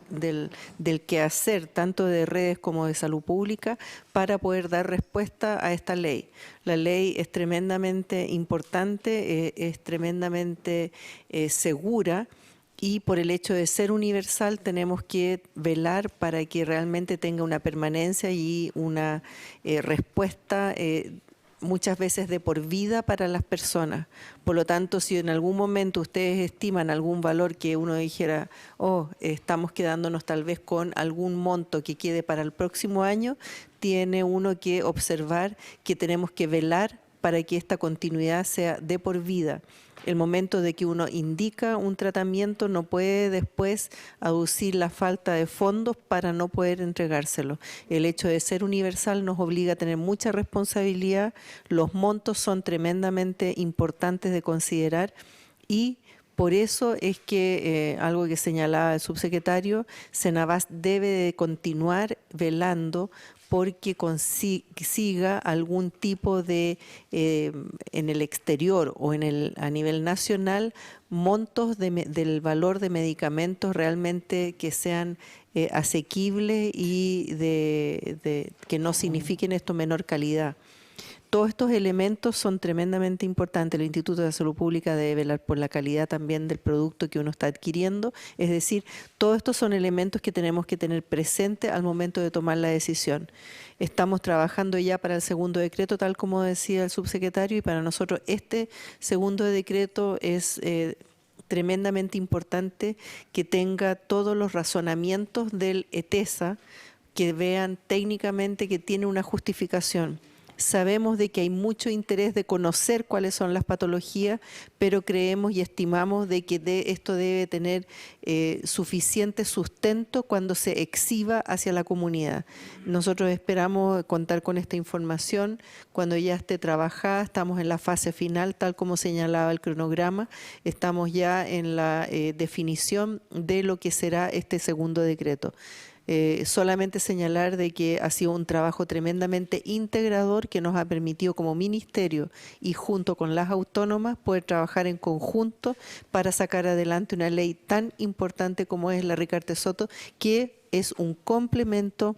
C: del quehacer, tanto de redes como de salud pública, para poder dar respuesta a esta ley. La ley es tremendamente importante, es tremendamente segura, y por el hecho de ser universal tenemos que velar para que realmente tenga una permanencia y una respuesta muchas veces de por vida para las personas. Por lo tanto, si en algún momento ustedes estiman algún valor que uno dijera, estamos quedándonos tal vez con algún monto que quede para el próximo año, tiene uno que observar que tenemos que velar para que esta continuidad sea de por vida. El momento de que uno indica un tratamiento no puede después aducir la falta de fondos para no poder entregárselo. El hecho de ser universal nos obliga a tener mucha responsabilidad. Los montos son tremendamente importantes de considerar, y por eso es que, algo que señalaba el subsecretario, Senavas debe de continuar velando porque consiga algún tipo de, en el exterior o a nivel nacional, montos del valor de medicamentos realmente que sean asequibles y que no signifiquen esto menor calidad. Todos estos elementos son tremendamente importantes. El Instituto de Salud Pública debe velar por la calidad también del producto que uno está adquiriendo. Es decir, todos estos son elementos que tenemos que tener presente al momento de tomar la decisión. Estamos trabajando ya para el segundo decreto, tal como decía el subsecretario, y para nosotros este segundo decreto es tremendamente importante que tenga todos los razonamientos del ETESA, que vean técnicamente que tiene una justificación. Sabemos de que hay mucho interés de conocer cuáles son las patologías, pero creemos y estimamos de que esto debe tener suficiente sustento cuando se exhiba hacia la comunidad. Nosotros esperamos contar con esta información cuando ya esté trabajada. Estamos en la fase final, tal como señalaba el cronograma. Estamos ya en la definición de lo que será este segundo decreto. Solamente señalar de que ha sido un trabajo tremendamente integrador que nos ha permitido como ministerio y junto con las autónomas poder trabajar en conjunto para sacar adelante una ley tan importante como es la Ricardo Soto, que es un complemento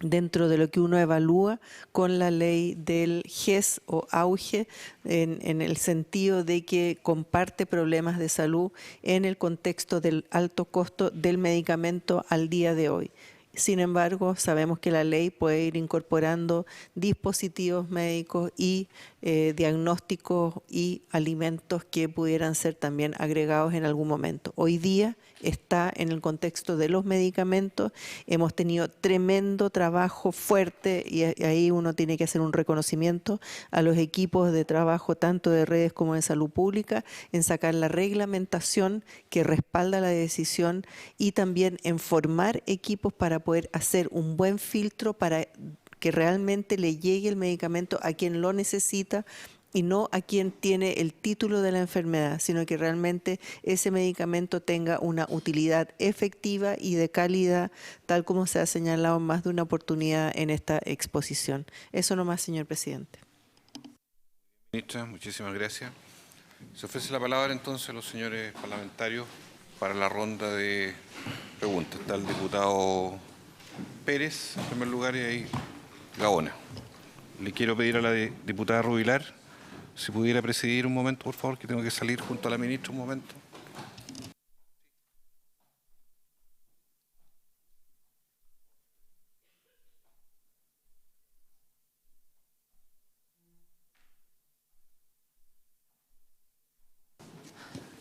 C: dentro de lo que uno evalúa con la ley del GES o auge, en el sentido de que comparte problemas de salud en el contexto del alto costo del medicamento al día de hoy. Sin embargo, sabemos que la ley puede ir incorporando dispositivos médicos y diagnósticos y alimentos que pudieran ser también agregados en algún momento. Hoy día está en el contexto de los medicamentos. Hemos tenido tremendo trabajo fuerte y ahí uno tiene que hacer un reconocimiento a los equipos de trabajo tanto de redes como de salud pública en sacar la reglamentación que respalda la decisión y también en formar equipos para poder hacer un buen filtro para que realmente le llegue el medicamento a quien lo necesita y no a quien tiene el título de la enfermedad, sino que realmente ese medicamento tenga una utilidad efectiva y de calidad, tal como se ha señalado en más de una oportunidad en esta exposición. Eso nomás, señor presidente.
A: Ministra, muchísimas gracias. Se ofrece la palabra entonces a los señores parlamentarios para la ronda de preguntas. Está el diputado Pérez, en primer lugar, y ahí Gaona. Le quiero pedir a la diputada Rubilar Si pudiera presidir un momento, por favor, que tengo que salir junto a la ministra un momento.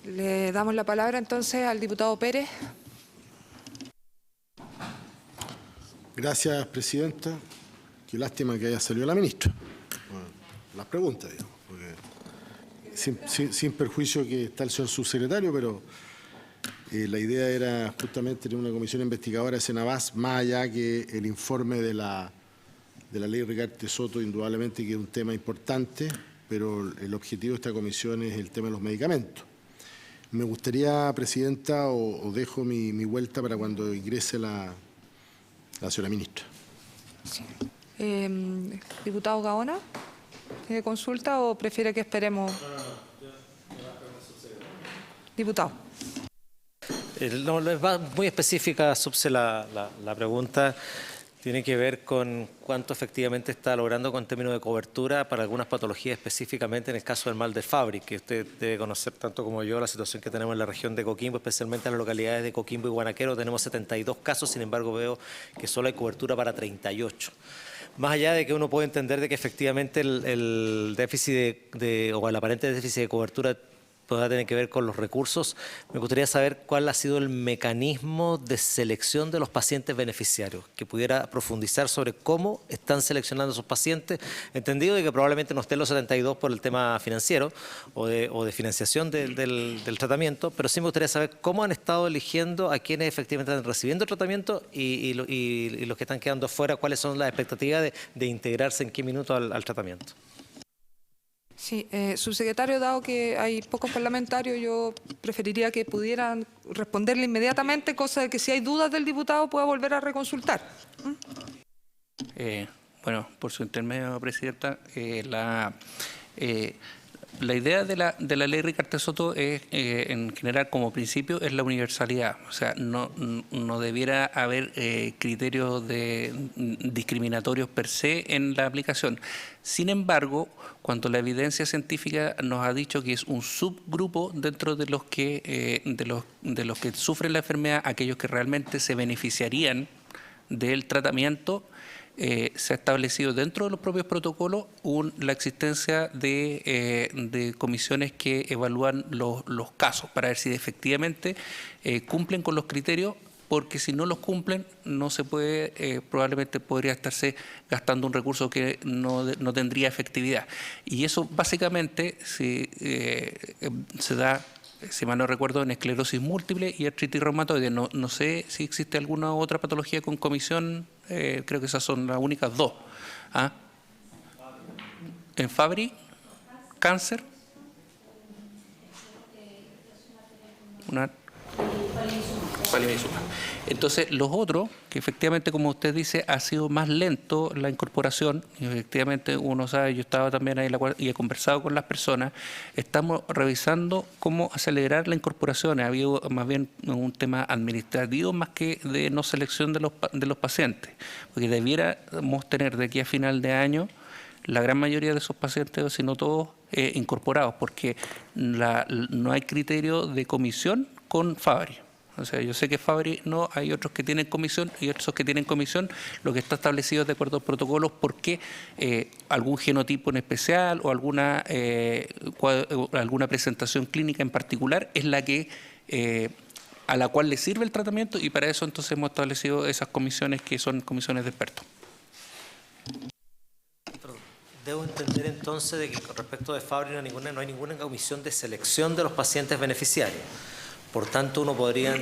D: Le damos la palabra entonces al diputado Pérez.
E: Gracias, presidenta. Qué lástima que haya salido la ministra. Bueno, las preguntas, digamos, porque sin perjuicio que está el señor subsecretario, pero la idea era justamente tener una comisión investigadora de Senabas, más allá que el informe de la ley Rigarte Soto, indudablemente que es un tema importante, pero el objetivo de esta comisión es el tema de los medicamentos. Me gustaría, presidenta, o dejo mi vuelta para cuando ingrese la señora ministra.
D: Sí. Diputado Gaona, ¿tiene consulta o prefiere que esperemos? Diputado.
F: No, es muy específica, subse la pregunta. Tiene que ver con cuánto efectivamente está logrando con términos de cobertura para algunas patologías, específicamente en el caso del mal de Fabry, que usted debe conocer tanto como yo la situación que tenemos en la región de Coquimbo, especialmente en las localidades de Coquimbo y Guanaquero. Tenemos 72 casos, sin embargo veo que solo hay cobertura para 38. Más allá de que uno puede entender de que efectivamente el déficit o el aparente déficit de cobertura pueda tener que ver con los recursos, me gustaría saber cuál ha sido el mecanismo de selección de los pacientes beneficiarios, que pudiera profundizar sobre cómo están seleccionando esos pacientes, entendido de que probablemente no estén los 72 por el tema financiero o de financiación del tratamiento, pero sí me gustaría saber cómo han estado eligiendo a quienes efectivamente están recibiendo el tratamiento y los que están quedando fuera, cuáles son las expectativas de integrarse en qué minuto al tratamiento.
D: Sí, subsecretario, dado que hay pocos parlamentarios, yo preferiría que pudieran responderle inmediatamente, cosa de que si hay dudas del diputado pueda volver a reconsultar.
B: Bueno, por su intermedio, presidenta, la idea de la ley Rigarte Soto es, en general, como principio, es la universalidad. O sea, no debiera haber criterios discriminatorios per se en la aplicación. Sin embargo, cuando la evidencia científica nos ha dicho que es un subgrupo dentro de los que sufren la enfermedad, aquellos que realmente se beneficiarían del tratamiento, se ha establecido dentro de los propios protocolos la existencia de comisiones que evalúan los casos para ver si efectivamente cumplen con los criterios, porque si no los cumplen no se puede, probablemente podría estarse gastando un recurso que no tendría efectividad. Y eso básicamente se da, si mal no recuerdo, en esclerosis múltiple y artritis reumatoide. No sé si existe alguna otra patología con comisión, creo que esas son las únicas dos. ¿Ah? En Fabry, cáncer. Entonces, los otros, que efectivamente, como usted dice, ha sido más lento la incorporación, y efectivamente uno sabe, yo estaba también ahí y he conversado con las personas, estamos revisando cómo acelerar la incorporación. Ha habido más bien un tema administrativo más que de no selección de los pacientes, porque debiéramos tener de aquí a final de año la gran mayoría de esos pacientes, si no todos, incorporados, porque no hay criterio de comisión con Fabry. O sea, yo sé que Fabry no, hay otros que tienen comisión y otros que tienen comisión. Lo que está establecido es de acuerdo a los protocolos, porque algún genotipo en especial o alguna presentación clínica en particular es la que a la cual le sirve el tratamiento, y para eso entonces hemos establecido esas comisiones que son comisiones de expertos.
F: Debo entender entonces de que con respecto de Fabry no hay ninguna comisión de selección de los pacientes beneficiarios. Por tanto, uno podría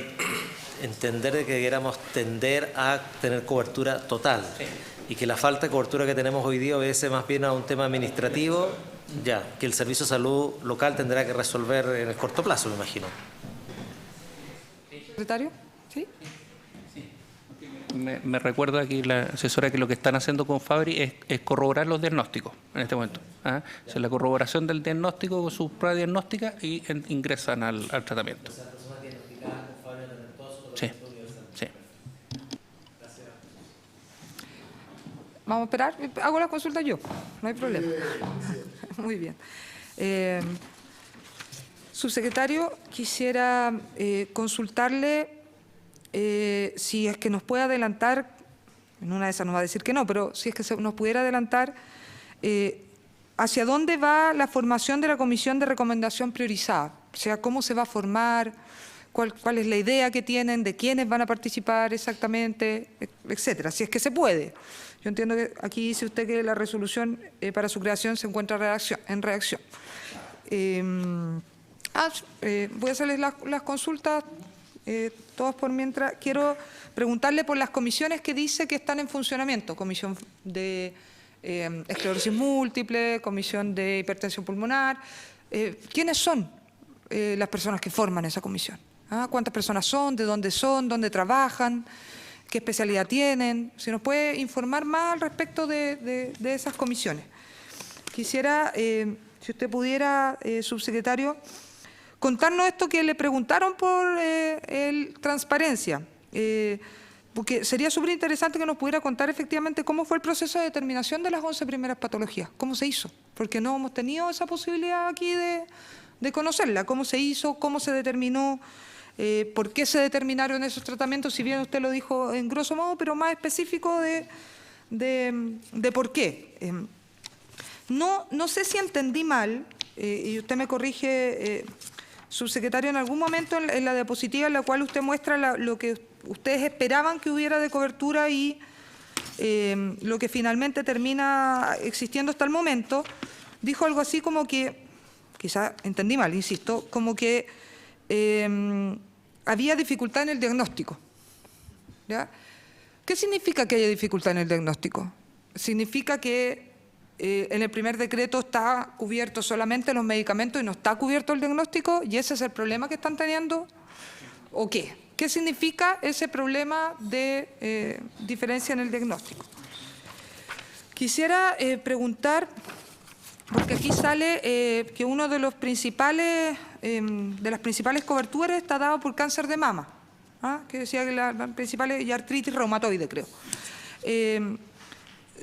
F: entender de que debiéramos tender a tener cobertura total, sí, y que la falta de cobertura que tenemos hoy día obedece más bien a un tema administrativo, ya que el Servicio de Salud local tendrá que resolver en el corto plazo, me imagino.
D: ¿Secretario? ¿Sí?
B: Me recuerda aquí la asesora que lo que están haciendo con Fabry es corroborar los diagnósticos en este momento. ¿Ah? O sea, la corroboración del diagnóstico con su prueba diagnóstica y ingresan al tratamiento. Sí, sí.
D: Vamos a esperar. Hago la consulta yo, no hay problema. Muy bien. Subsecretario, quisiera consultarle si es que nos puede adelantar, en una de esas nos va a decir que no, pero si es que nos pudiera adelantar, ¿hacia dónde va la formación de la Comisión de Recomendación Priorizada? O sea, ¿cómo se va a formar? ¿Cuál es la idea que tienen? ¿De quiénes van a participar exactamente? Etcétera, si es que se puede. Yo entiendo que aquí dice usted que la resolución para su creación se encuentra en reacción. Voy a hacerles las consultas, todas por mientras. Quiero preguntarle por las comisiones que dice que están en funcionamiento. Comisión de esclerosis múltiple, comisión de hipertensión pulmonar. ¿Quiénes son las personas que forman esa comisión? ¿Cuántas personas son? ¿De dónde son? ¿Dónde trabajan? ¿Qué especialidad tienen? Si nos puede informar más al respecto de esas comisiones. Quisiera, si usted pudiera, subsecretario, contarnos esto que le preguntaron por transparencia, porque sería súper interesante que nos pudiera contar efectivamente cómo fue el proceso de determinación de las 11 primeras patologías, cómo se hizo, porque no hemos tenido esa posibilidad aquí de conocerla, cómo se hizo, cómo se determinó, por qué se determinaron esos tratamientos, si bien usted lo dijo en grosso modo, pero más específico de por qué. No sé si entendí mal, y usted me corrige, subsecretario, en algún momento en la diapositiva en la cual usted muestra lo que ustedes esperaban que hubiera de cobertura y lo que finalmente termina existiendo hasta el momento, dijo algo así como que, quizá entendí mal, insisto, como que había dificultad en el diagnóstico. ¿Ya? ¿Qué significa que haya dificultad en el diagnóstico? Significa que en el primer decreto está cubierto solamente los medicamentos y no está cubierto el diagnóstico, y ese es el problema que están teniendo, ¿o qué? ¿Qué significa ese problema de diferencia en el diagnóstico? Quisiera preguntar, porque aquí sale que uno de los principales, de las principales coberturas está dado por cáncer de mama, que decía que la principal es artritis reumatoide, creo.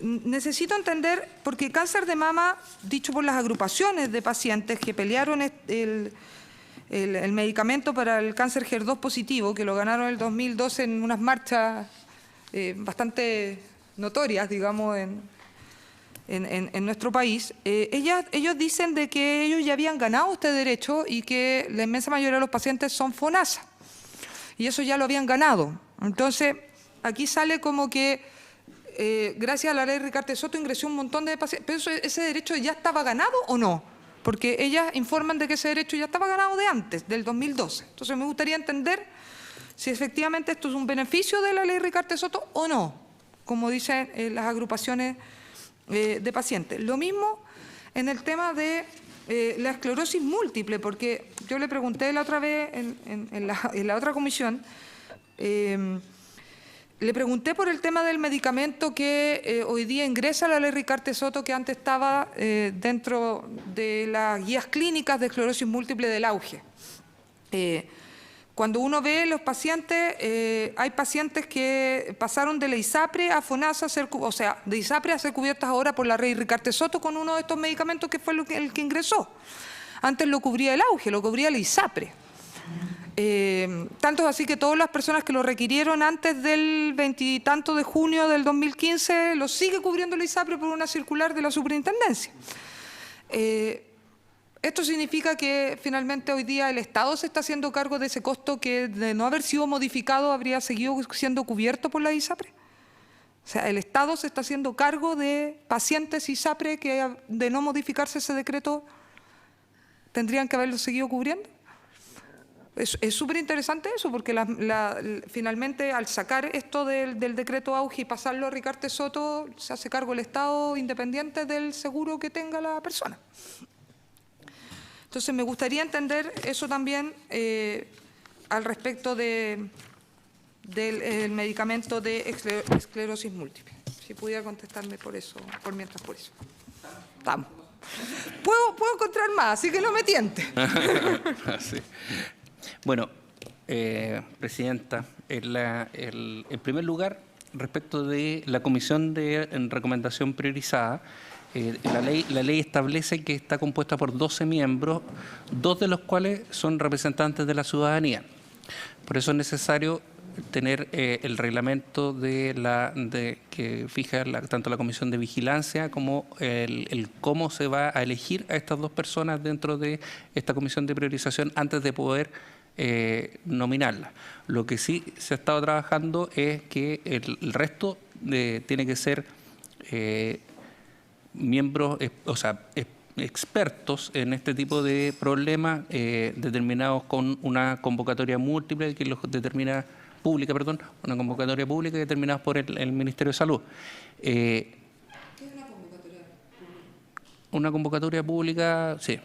D: Necesito entender, porque cáncer de mama, dicho por las agrupaciones de pacientes que pelearon el medicamento para el cáncer HER2 positivo, que lo ganaron en el 2012 en unas marchas bastante notorias, digamos, en nuestro país, ellos dicen de que ellos ya habían ganado este derecho y que la inmensa mayoría de los pacientes son FONASA, y eso ya lo habían ganado. Entonces, aquí sale como que gracias a la ley Ricarte Soto ingresó un montón de pacientes, pero ¿ese derecho ya estaba ganado o no? Porque ellas informan de que ese derecho ya estaba ganado de antes, del 2012. Entonces me gustaría entender si efectivamente esto es un beneficio de la ley Ricarte Soto o no, como dicen las agrupaciones de pacientes. Lo mismo en el tema de la esclerosis múltiple, porque yo le pregunté la otra vez en la otra comisión, le pregunté por el tema del medicamento que hoy día ingresa a la ley Ricarte Soto, que antes estaba dentro de las guías clínicas de esclerosis múltiple del auge. Cuando uno ve los pacientes, hay pacientes que pasaron de la ISAPRE a FONASA, o sea, de ISAPRE a ser cubiertas ahora por la ley Ricarte Soto con uno de estos medicamentos que fue el que ingresó. Antes lo cubría el auge, lo cubría la ISAPRE. Tanto es así que todas las personas que lo requirieron antes del 20 y tanto de junio del 2015 lo sigue cubriendo la ISAPRE por una circular de la superintendencia. Esto significa que finalmente hoy día el Estado se está haciendo cargo de ese costo que, de no haber sido modificado, habría seguido siendo cubierto por la ISAPRE. O sea, el Estado se está haciendo cargo de pacientes ISAPRE que, de no modificarse ese decreto, tendrían que haberlo seguido cubriendo. Es súper interesante eso, porque finalmente al sacar esto del decreto auge y pasarlo a Ricarte Soto, se hace cargo el Estado independiente del seguro que tenga la persona. Entonces me gustaría entender eso también al respecto del medicamento de esclerosis múltiple. Si pudiera contestarme por eso, por mientras por eso. Vamos. Puedo encontrar más, así que no me tiente.
B: Sí. Bueno, Presidenta, en primer lugar, respecto de la Comisión de Recomendación Priorizada, La ley establece que está compuesta por 12 miembros, 2 de los cuales son representantes de la ciudadanía. Por eso es necesario tener el reglamento que fija tanto la Comisión de Vigilancia como el cómo se va a elegir a estas 2 personas dentro de esta Comisión de Priorización antes de poder nominarla. Lo que sí se ha estado trabajando es que el resto tiene que ser miembros, expertos en este tipo de problemas, determinados con una convocatoria múltiple que los determina una convocatoria pública determinada por el Ministerio de Salud. ¿Qué es una convocatoria pública? Una convocatoria pública, sí.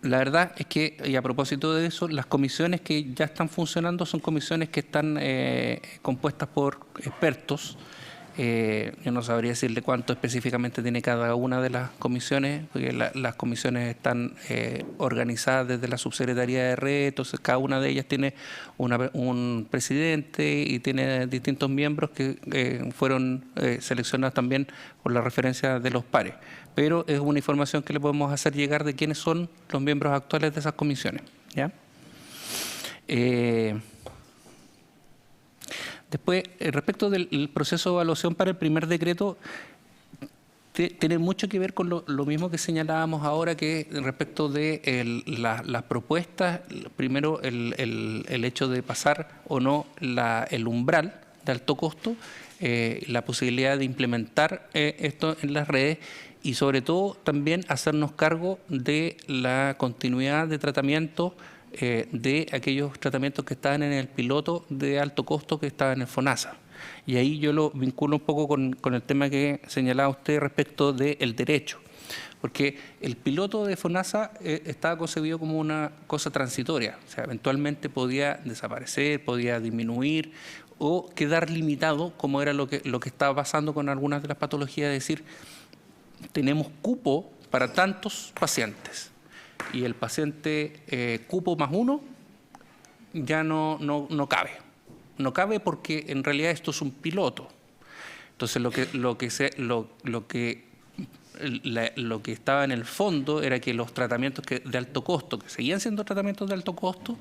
B: La verdad es que, y a propósito de eso, las comisiones que ya están funcionando son comisiones que están compuestas por expertos. Yo no sabría decirle cuánto específicamente tiene cada una de las comisiones, porque las comisiones están organizadas desde la Subsecretaría de Red, entonces cada una de ellas tiene un presidente y tiene distintos miembros que fueron seleccionados también por la referencia de los pares. Pero es una información que le podemos hacer llegar de quiénes son los miembros actuales de esas comisiones, ¿ya? Después, respecto del proceso de evaluación para el primer decreto, tiene mucho que ver con lo mismo que señalábamos ahora, que respecto de las propuestas, primero el hecho de pasar o no el umbral de alto costo, la posibilidad de implementar esto en las redes y sobre todo también hacernos cargo de la continuidad de tratamiento de aquellos tratamientos que estaban en el piloto de alto costo que estaba en el FONASA. Y ahí yo lo vinculo un poco con el tema que señalaba usted respecto del derecho, porque el piloto de FONASA estaba concebido como una cosa transitoria, o sea, eventualmente podía desaparecer, podía disminuir o quedar limitado, como era lo que estaba pasando con algunas de las patologías, es decir, tenemos cupo para tantos pacientes. Y el paciente cupo más 1 ya no cabe. No cabe porque en realidad esto es un piloto. Entonces lo que estaba en el fondo era que los tratamientos de alto costo, que seguían siendo tratamientos de alto costo,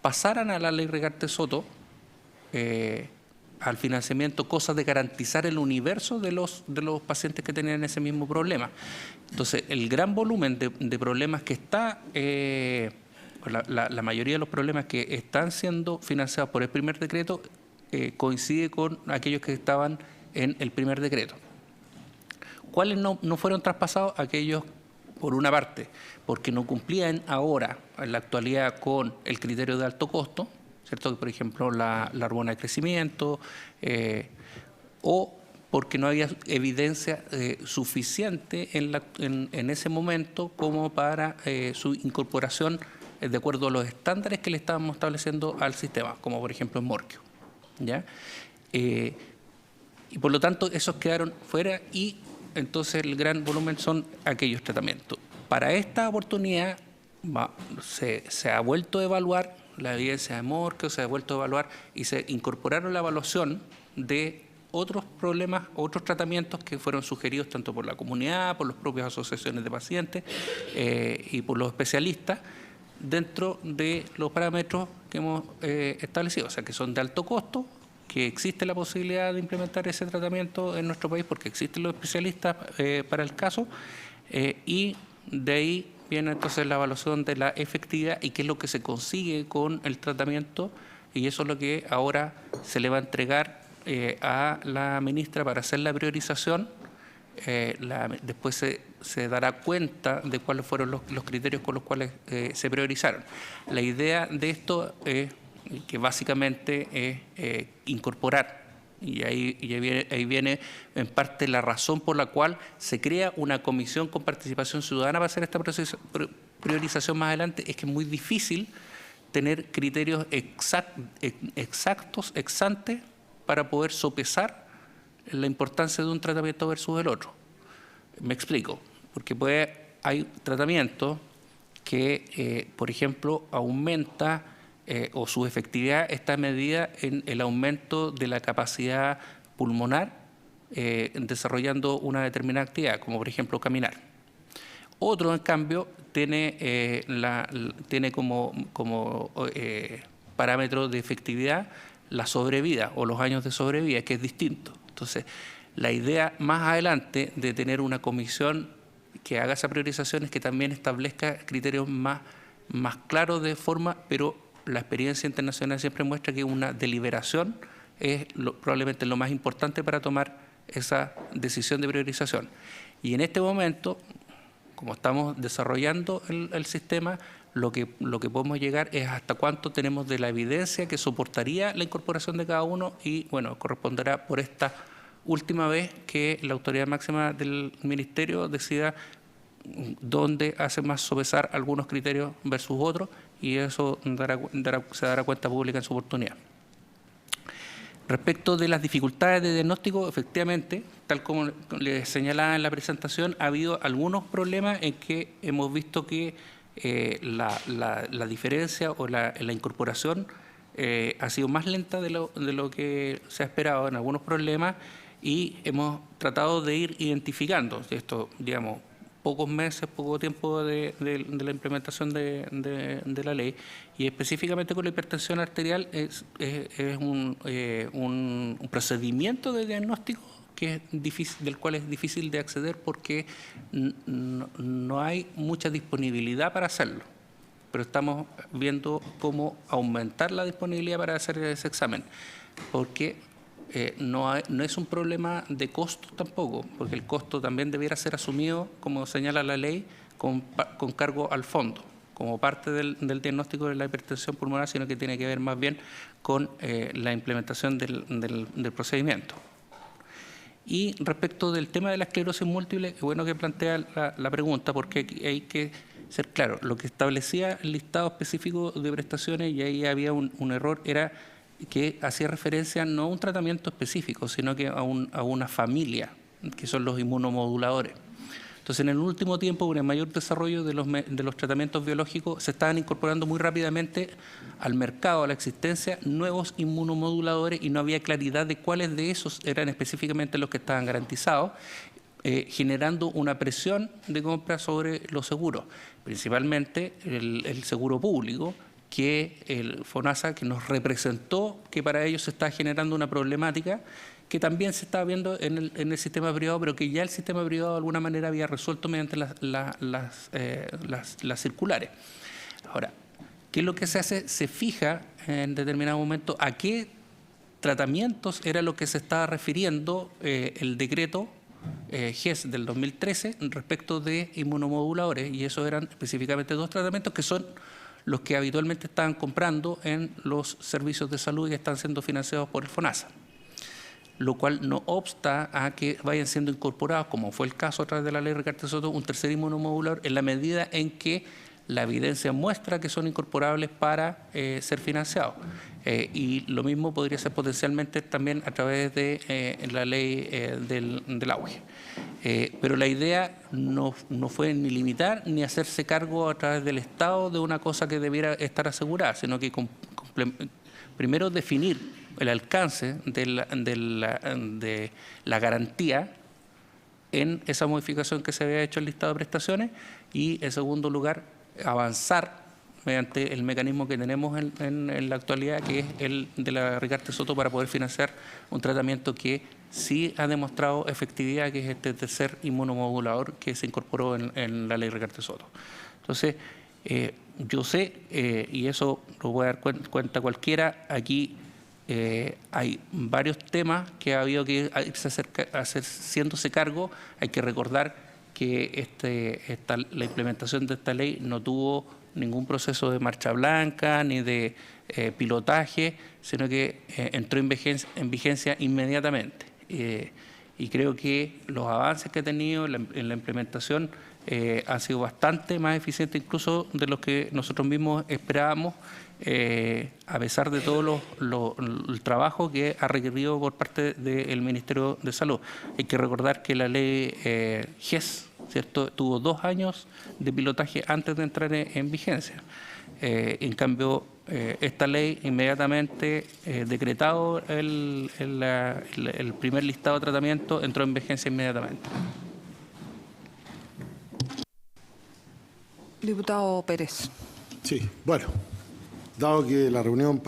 B: pasaran a la ley Rigarte-Soto, al financiamiento, cosas de garantizar el universo de los pacientes que tenían ese mismo problema. Entonces, el gran volumen de problemas que está, la mayoría de los problemas que están siendo financiados por el primer decreto coincide con aquellos que estaban en el primer decreto. ¿Cuáles no fueron traspasados? Aquellos, por una parte, porque no cumplían ahora, en la actualidad, con el criterio de alto costo, ¿cierto? Por ejemplo, la hormona de crecimiento, o porque no había evidencia suficiente en ese momento como para su incorporación de acuerdo a los estándares que le estábamos estableciendo al sistema, como por ejemplo en Morquio, ¿ya? Y por lo tanto, esos quedaron fuera y entonces el gran volumen son aquellos tratamientos. Para esta oportunidad se ha vuelto a evaluar la evidencia de Morquio, se ha vuelto a evaluar y se incorporaron la evaluación de otros problemas, otros tratamientos que fueron sugeridos tanto por la comunidad, por las propias asociaciones de pacientes y por los especialistas dentro de los parámetros que hemos establecido, o sea, que son de alto costo, que existe la posibilidad de implementar ese tratamiento en nuestro país porque existen los especialistas para el caso y de ahí viene entonces la evaluación de la efectividad y qué es lo que se consigue con el tratamiento y eso es lo que ahora se le va a entregar a la ministra para hacer la priorización. Después se dará cuenta de cuáles fueron los criterios con los cuales se priorizaron. La idea de esto es que básicamente es incorporar. Y ahí viene en parte la razón por la cual se crea una comisión con participación ciudadana para hacer esta priorización más adelante. Es que es muy difícil tener criterios exactos, ex ante, para poder sopesar la importancia de un tratamiento versus el otro. Me explico, porque hay tratamientos que, por ejemplo, aumenta o su efectividad está medida en el aumento de la capacidad pulmonar desarrollando una determinada actividad, como por ejemplo caminar. Otro, en cambio, tiene, tiene como parámetro de efectividad la sobrevida o los años de sobrevida, que es distinto. Entonces, la idea más adelante de tener una comisión que haga esa priorización es que también establezca criterios más claros de forma, pero la experiencia internacional siempre muestra que una deliberación es probablemente lo más importante para tomar esa decisión de priorización. Y en este momento, como estamos desarrollando el sistema, lo que podemos llegar es hasta cuánto tenemos de la evidencia que soportaría la incorporación de cada uno y, bueno, corresponderá por esta última vez que la autoridad máxima del Ministerio decida dónde hace más sopesar algunos criterios versus otros, y eso se dará cuenta pública en su oportunidad. Respecto de las dificultades de diagnóstico, efectivamente, tal como les señalaba en la presentación, ha habido algunos problemas en que hemos visto que la diferencia o la incorporación ha sido más lenta de lo que se ha esperado en algunos problemas, y hemos tratado de ir identificando esto, digamos, pocos meses, poco tiempo de la implementación de la ley, y específicamente con la hipertensión arterial es un procedimiento de diagnóstico que es difícil, del cual es difícil de acceder porque no hay mucha disponibilidad para hacerlo, pero estamos viendo cómo aumentar la disponibilidad para hacer ese examen, porque no es un problema de costo tampoco, porque el costo también debiera ser asumido, como señala la ley, con cargo al fondo, como parte del diagnóstico de la hipertensión pulmonar, sino que tiene que ver más bien con la implementación del procedimiento. Y respecto del tema de la esclerosis múltiple, es bueno que plantea la pregunta, porque hay que ser claro. Lo que establecía el listado específico de prestaciones, y ahí había un error, era que hacía referencia no a un tratamiento específico, sino que a una familia, que son los inmunomoduladores. Entonces, en el último tiempo, con el mayor desarrollo de los tratamientos biológicos, se estaban incorporando muy rápidamente al mercado, a la existencia, nuevos inmunomoduladores, y no había claridad de cuáles de esos eran específicamente los que estaban garantizados, generando una presión de compra sobre los seguros, principalmente el seguro público, que el FONASA, que nos representó que para ellos se está generando una problemática que también se está viendo en el sistema privado, pero que ya el sistema privado de alguna manera había resuelto mediante las circulares. Ahora, ¿qué es lo que se hace? Se fija en determinado momento a qué tratamientos era lo que se estaba refiriendo el decreto GES del 2013 respecto de inmunomoduladores, y esos eran específicamente 2 tratamientos que son los que habitualmente estaban comprando en los servicios de salud y que están siendo financiados por el FONASA, lo cual no obsta a que vayan siendo incorporados, como fue el caso a través de la ley Rigarte Soto, un tercer inmunomodulador, en la medida en que la evidencia muestra que son incorporables para ser financiados. Y lo mismo podría ser potencialmente también a través de la ley del auge. Pero la idea no fue ni limitar ni hacerse cargo a través del Estado de una cosa que debiera estar asegurada, sino que primero definir el alcance de la garantía en esa modificación que se había hecho en el listado de prestaciones, y en segundo lugar avanzar mediante el mecanismo que tenemos en la actualidad, que es el de la Rigarte Soto, para poder financiar un tratamiento que sí ha demostrado efectividad, que es este tercer inmunomodulador que se incorporó en la ley Rigarte Soto. Entonces, yo sé, y eso lo puede dar cuenta cualquiera, aquí hay varios temas que ha habido que irse haciéndose cargo. Hay que recordar que la implementación de esta ley no tuvo ningún proceso de marcha blanca ni de pilotaje, sino que entró en vigencia inmediatamente. Y creo que los avances que ha tenido en la implementación han sido bastante más eficientes incluso de los que nosotros mismos esperábamos, a pesar de todo el trabajo que ha requerido por parte del Ministerio de Salud. Hay que recordar que la ley GES, ¿cierto?, tuvo 2 años de pilotaje antes de entrar en vigencia. En cambio, esta ley, inmediatamente decretado el primer listado de tratamiento, entró en vigencia inmediatamente.
D: Diputado Pérez.
E: Sí, bueno, dado que la reunión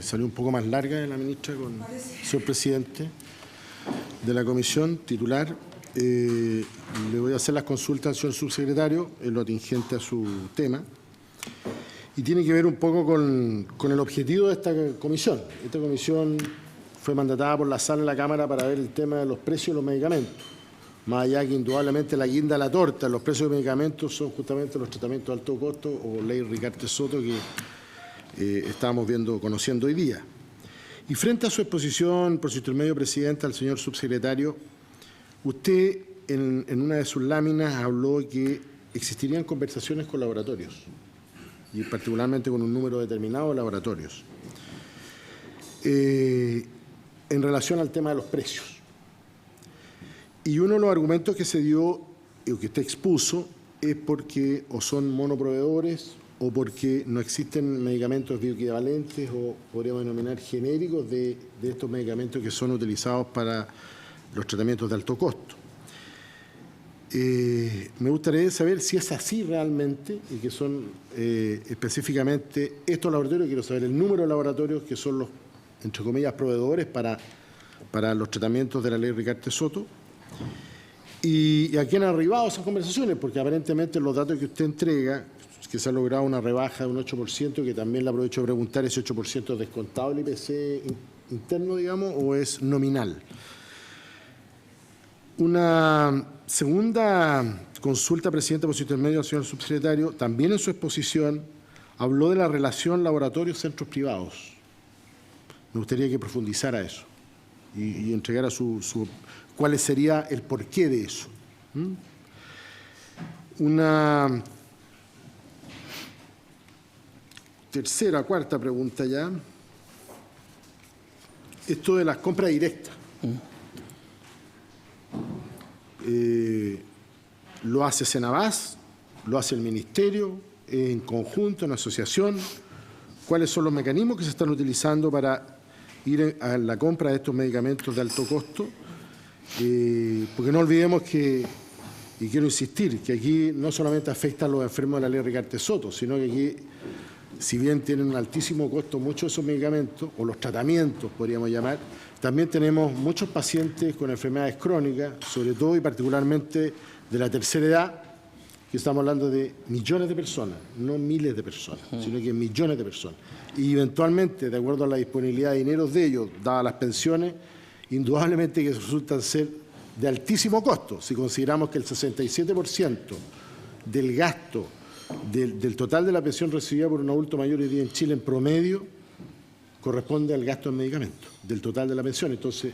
E: salió un poco más larga de la ministra con el señor presidente de la comisión titular, le voy a hacer las consultas al señor subsecretario en lo atingente a su tema. Y tiene que ver un poco con el objetivo de esta comisión. Esta comisión fue mandatada por la sala de la Cámara para ver el tema de los precios de los medicamentos. Más allá que indudablemente la guinda de la torta, los precios de medicamentos son justamente los tratamientos de alto costo o ley Ricardo Soto que estábamos conociendo hoy día. Y frente a su exposición, por su intermedio, presidenta, al señor subsecretario, usted en una de sus láminas habló que existirían conversaciones con laboratorios, y particularmente con un número determinado de laboratorios, en relación al tema de los precios. Y uno de los argumentos que se dio, o que usted expuso, es porque o son monoproveedores o porque no existen medicamentos bioequivalentes o podríamos denominar genéricos de estos medicamentos que son utilizados para los tratamientos de alto costo. Me gustaría saber si es así realmente y que son específicamente estos laboratorios. Quiero saber el número de laboratorios que son los, entre comillas, proveedores para los tratamientos de la ley Ricardo Soto. ¿Y a quién han arribado esas conversaciones? Porque aparentemente los datos que usted entrega, que se ha logrado una rebaja de un 8%, que también le aprovecho de preguntar, ¿ese 8% es descontado el IPC interno, digamos, o es nominal? Una segunda consulta, presidenta, por su intermedio al señor subsecretario, también en su exposición habló de la relación laboratorios-centros privados. Me gustaría que profundizara eso y entregara cuál sería el porqué de eso. Una tercera, cuarta pregunta ya. Esto de las compras directas. Lo hace Senabas, lo hace el Ministerio, en conjunto, en asociación. ¿Cuáles son los mecanismos que se están utilizando para ir a la compra de estos medicamentos de alto costo? Porque no olvidemos que, y quiero insistir, que aquí no solamente afecta a los enfermos de la ley Ricardo Soto, sino que aquí, si bien tienen un altísimo costo muchos de esos medicamentos, o los tratamientos, podríamos llamar, también tenemos muchos pacientes con enfermedades crónicas, sobre todo y particularmente de la tercera edad, que estamos hablando de millones de personas, no miles de personas, sino que millones de personas. Y eventualmente, de acuerdo a la disponibilidad de dinero de ellos, dadas las pensiones, indudablemente que resultan ser de altísimo costo. Si consideramos que el 67% del gasto del total de la pensión recibida por un adulto mayor hoy día en Chile en promedio corresponde al gasto en medicamentos, del total de la pensión. Entonces,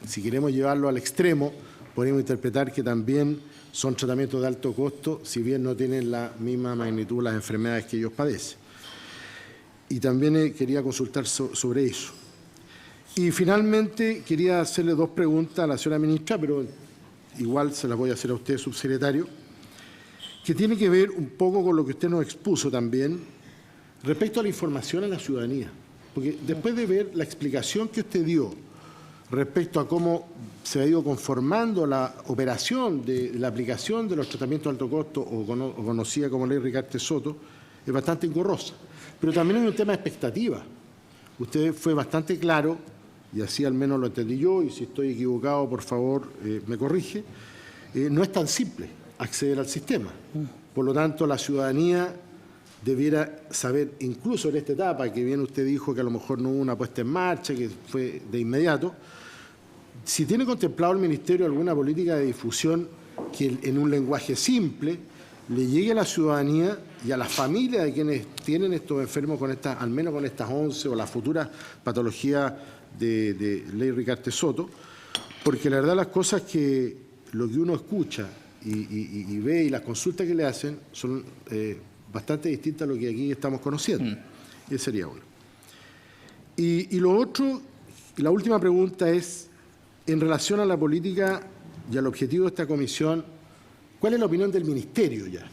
E: si queremos llevarlo al extremo, podemos interpretar que también son tratamientos de alto costo, si bien no tienen la misma magnitud las enfermedades que ellos padecen. Y también quería consultar sobre eso. Y finalmente quería hacerle dos preguntas a la señora ministra, pero igual se las voy a hacer a usted, subsecretario, que tiene que ver un poco con lo que usted nos expuso también respecto a la información a la ciudadanía. Porque después de ver la explicación que usted dio respecto a cómo se ha ido conformando la operación de la aplicación de los tratamientos de alto costo, o conocida como ley Ricardo Soto, es bastante engorrosa. Pero también hay un tema de expectativa. Usted fue bastante claro, y así al menos lo entendí yo, y si estoy equivocado, por favor, me corrige, no es tan simple acceder al sistema. Por lo tanto, la ciudadanía debiera saber, incluso en esta etapa, que bien usted dijo que a lo mejor no hubo una puesta en marcha, que fue de inmediato, si tiene contemplado el Ministerio alguna política de difusión que en un lenguaje simple le llegue a la ciudadanía y a las familias de quienes tienen estos enfermos con estas, al menos con estas 11 o las futuras patologías de ley Ricardo Soto, porque la verdad las cosas que lo que uno escucha y ve y las consultas que le hacen son bastante distintas a lo que aquí estamos conociendo. Ese sería uno. Y lo otro, la última pregunta es, en relación a la política y al objetivo de esta comisión, ¿cuál es la opinión del Ministerio ya?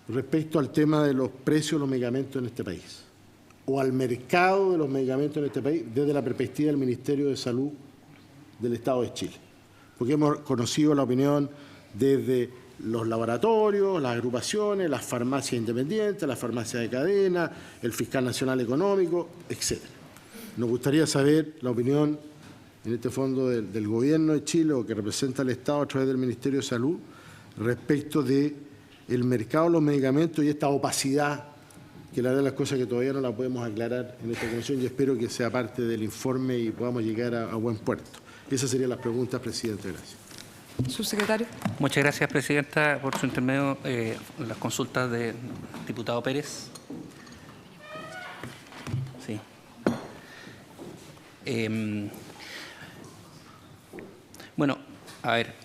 E: respecto al tema de los precios de los medicamentos en este país, o al mercado de los medicamentos en este país, desde la perspectiva del Ministerio de Salud del Estado de Chile. Porque hemos conocido la opinión desde los laboratorios, las agrupaciones, las farmacias independientes, las farmacias de cadena, el fiscal nacional económico, etc. Nos gustaría saber la opinión, en este fondo, del Gobierno de Chile, o que representa al Estado a través del Ministerio de Salud, respecto del mercado de los medicamentos y esta opacidad, que la verdad es las cosas que todavía no la podemos aclarar en esta comisión, y espero que sea parte del informe y podamos llegar a buen puerto. Esas serían las preguntas, presidente. Gracias.
D: Subsecretario.
B: Muchas gracias, presidenta, por su intermedio. Las consultas del diputado Pérez. Sí. Bueno, a ver,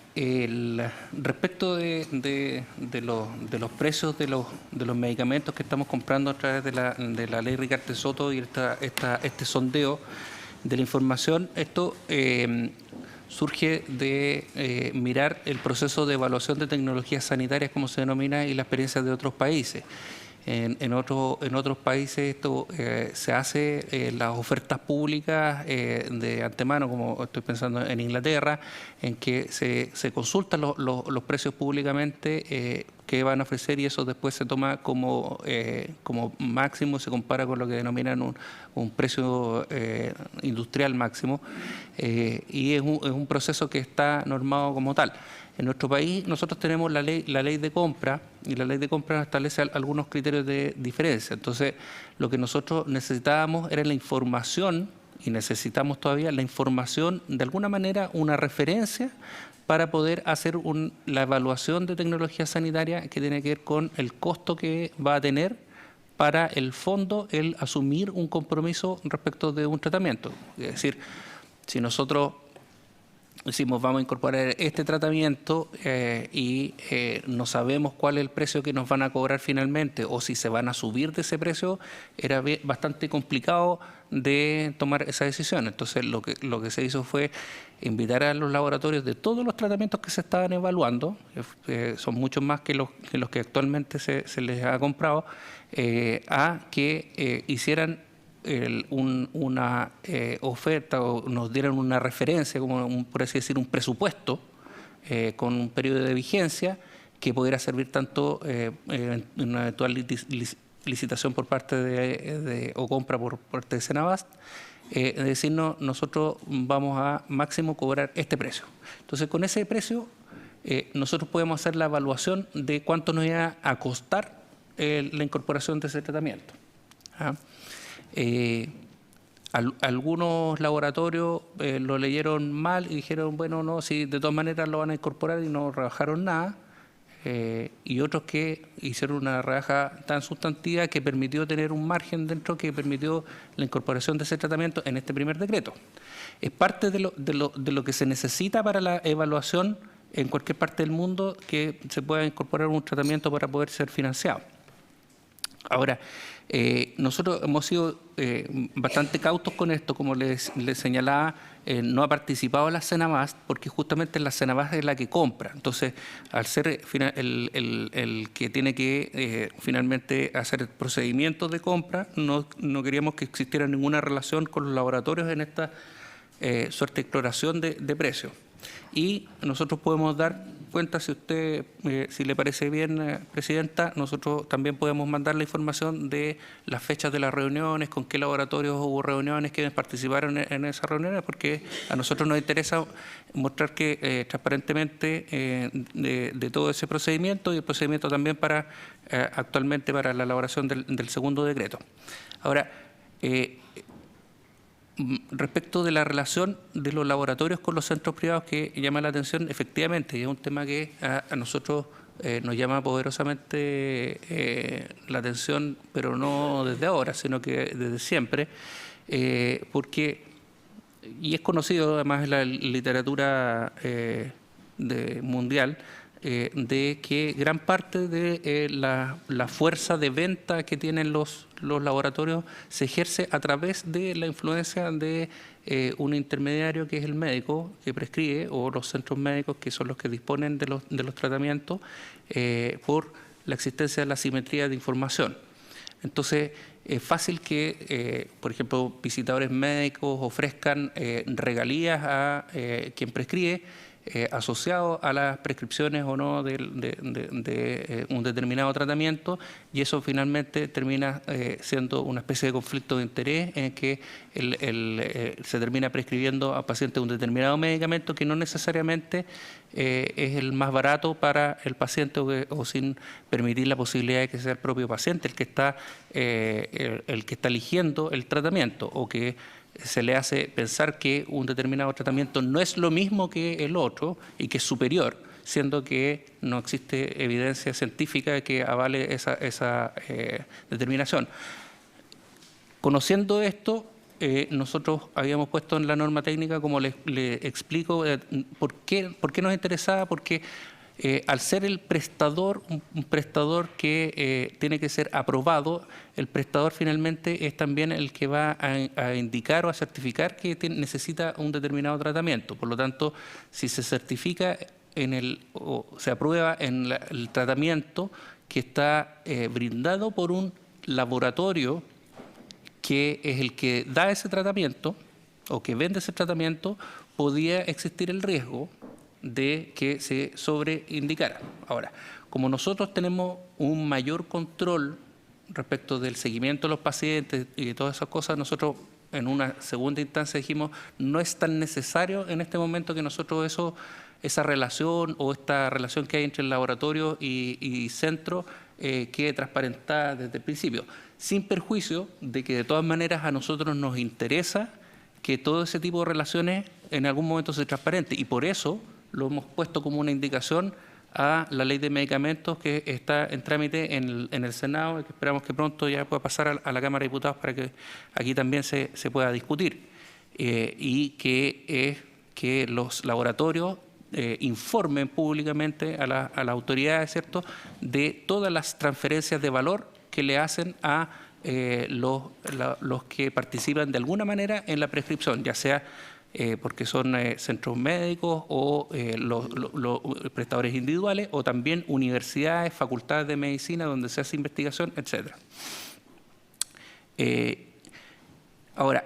B: respecto de los precios de los medicamentos que estamos comprando a través de la ley Ricardo Soto y este sondeo de la información, esto surge de mirar el proceso de evaluación de tecnologías sanitarias, como se denomina, y la experiencia de otros países. En otros países esto se hace las ofertas públicas de antemano, como estoy pensando en Inglaterra, en que se consultan los precios públicamente que van a ofrecer, y eso después se toma como máximo, se compara con lo que denominan un precio industrial máximo, y es un proceso que está normado como tal. En nuestro país nosotros tenemos la ley de compra, y la ley de compra establece algunos criterios de diferencia. Entonces, lo que nosotros necesitábamos era la información, y necesitamos todavía la información, de alguna manera, una referencia para poder hacer la evaluación de tecnología sanitaria, que tiene que ver con el costo que va a tener para el fondo el asumir un compromiso respecto de un tratamiento. Es decir, si nosotros decimos vamos a incorporar este tratamiento y no sabemos cuál es el precio que nos van a cobrar finalmente, o si se van a subir de ese precio, era bastante complicado de tomar esa decisión. Entonces lo que se hizo fue invitar a los laboratorios de todos los tratamientos que se estaban evaluando, son muchos más que los que actualmente se les ha comprado, a que hicieran una oferta, o nos dieran una referencia, como por así decir, un presupuesto con un periodo de vigencia que pudiera servir tanto en una eventual licitación por parte o compra por parte de Senabast, decirnos nosotros vamos a máximo cobrar este precio. Entonces, con ese precio nosotros podemos hacer la evaluación de cuánto nos iba a costar la incorporación de ese tratamiento. Algunos laboratorios lo leyeron mal y dijeron, bueno, no, si de todas maneras lo van a incorporar, y no rebajaron nada, y otros que hicieron una rebaja tan sustantiva que permitió tener un margen dentro, que permitió la incorporación de ese tratamiento en este primer decreto. Es parte de lo que se necesita para la evaluación en cualquier parte del mundo, que se pueda incorporar un tratamiento para poder ser financiado. Ahora, nosotros hemos sido bastante cautos con esto, como les señalaba, no ha participado la Senabast, porque justamente la Senabast es la que compra. Entonces, al ser el que tiene que finalmente hacer el procedimiento de compra, no queríamos que existiera ninguna relación con los laboratorios en esta suerte de exploración de precios. Y nosotros podemos dar cuenta, si usted, si le parece bien, presidenta, nosotros también podemos mandar la información de las fechas de las reuniones, con qué laboratorios hubo reuniones, quiénes participaron en esas reuniones, porque a nosotros nos interesa mostrar que transparentemente de todo ese procedimiento, y el procedimiento también para actualmente para la elaboración del segundo decreto. Ahora, respecto de la relación de los laboratorios con los centros privados, que llama la atención, efectivamente, y es un tema que a nosotros nos llama poderosamente la atención, pero no desde ahora, sino que desde siempre, porque, y es conocido además en la literatura mundial, de que gran parte de la fuerza de venta que tienen los laboratorios se ejerce a través de la influencia de un intermediario, que es el médico que prescribe, o los centros médicos, que son los que disponen de los tratamientos, por la existencia de la asimetría de información. Entonces, es fácil que, por ejemplo, visitadores médicos ofrezcan regalías a quien prescribe, asociado a las prescripciones o no de un determinado tratamiento, y eso finalmente termina siendo una especie de conflicto de interés en que se termina prescribiendo a pacientes un determinado medicamento que no necesariamente es el más barato para el paciente o sin permitir la posibilidad de que sea el propio paciente el que está eligiendo el tratamiento, o que se le hace pensar que un determinado tratamiento no es lo mismo que el otro y que es superior, siendo que no existe evidencia científica que avale esa determinación. Conociendo esto, nosotros habíamos puesto en la norma técnica, como le explico, ¿por qué nos interesaba? Porque al ser el prestador, un prestador que tiene que ser aprobado, el prestador finalmente es también el que va a indicar o a certificar que necesita un determinado tratamiento. Por lo tanto, si se certifica o se aprueba en el tratamiento que está brindado por un laboratorio que es el que da ese tratamiento o que vende ese tratamiento, podía existir el riesgo de que se sobreindicara. Ahora, como nosotros tenemos un mayor control respecto del seguimiento de los pacientes y de todas esas cosas, nosotros en una segunda instancia dijimos, no es tan necesario en este momento que nosotros esa relación o esta relación que hay entre el laboratorio y centro quede transparentada desde el principio, sin perjuicio de que de todas maneras a nosotros nos interesa que todo ese tipo de relaciones en algún momento se transparente, y por eso lo hemos puesto como una indicación a la ley de medicamentos que está en trámite en el Senado y que esperamos que pronto ya pueda pasar a la Cámara de Diputados para que aquí también se pueda discutir. Y que los laboratorios informen públicamente a las autoridades, ¿cierto?, de todas las transferencias de valor que le hacen a los que participan de alguna manera en la prescripción, ya sea porque son centros médicos o los prestadores individuales, o también universidades, facultades de medicina donde se hace investigación, etc. Ahora,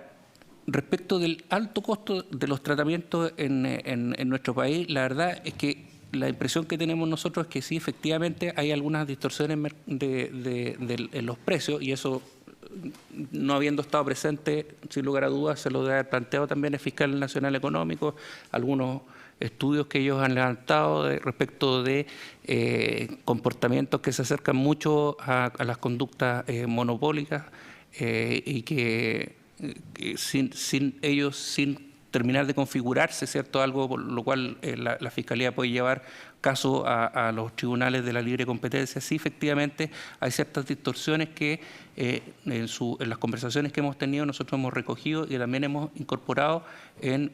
B: respecto del alto costo de los tratamientos en nuestro país, la verdad es que la impresión que tenemos nosotros es que sí, efectivamente, hay algunas distorsiones en los precios, y eso, no habiendo estado presente, sin lugar a dudas, se lo debe haber planteado también el Fiscal Nacional Económico, algunos estudios que ellos han levantado respecto de comportamientos que se acercan mucho a las conductas monopólicas y que sin terminar de configurarse, ¿cierto?, algo por lo cual la Fiscalía puede llevar caso a los tribunales de la libre competencia. Sí, efectivamente, hay ciertas distorsiones que en las conversaciones que hemos tenido nosotros hemos recogido y también hemos incorporado en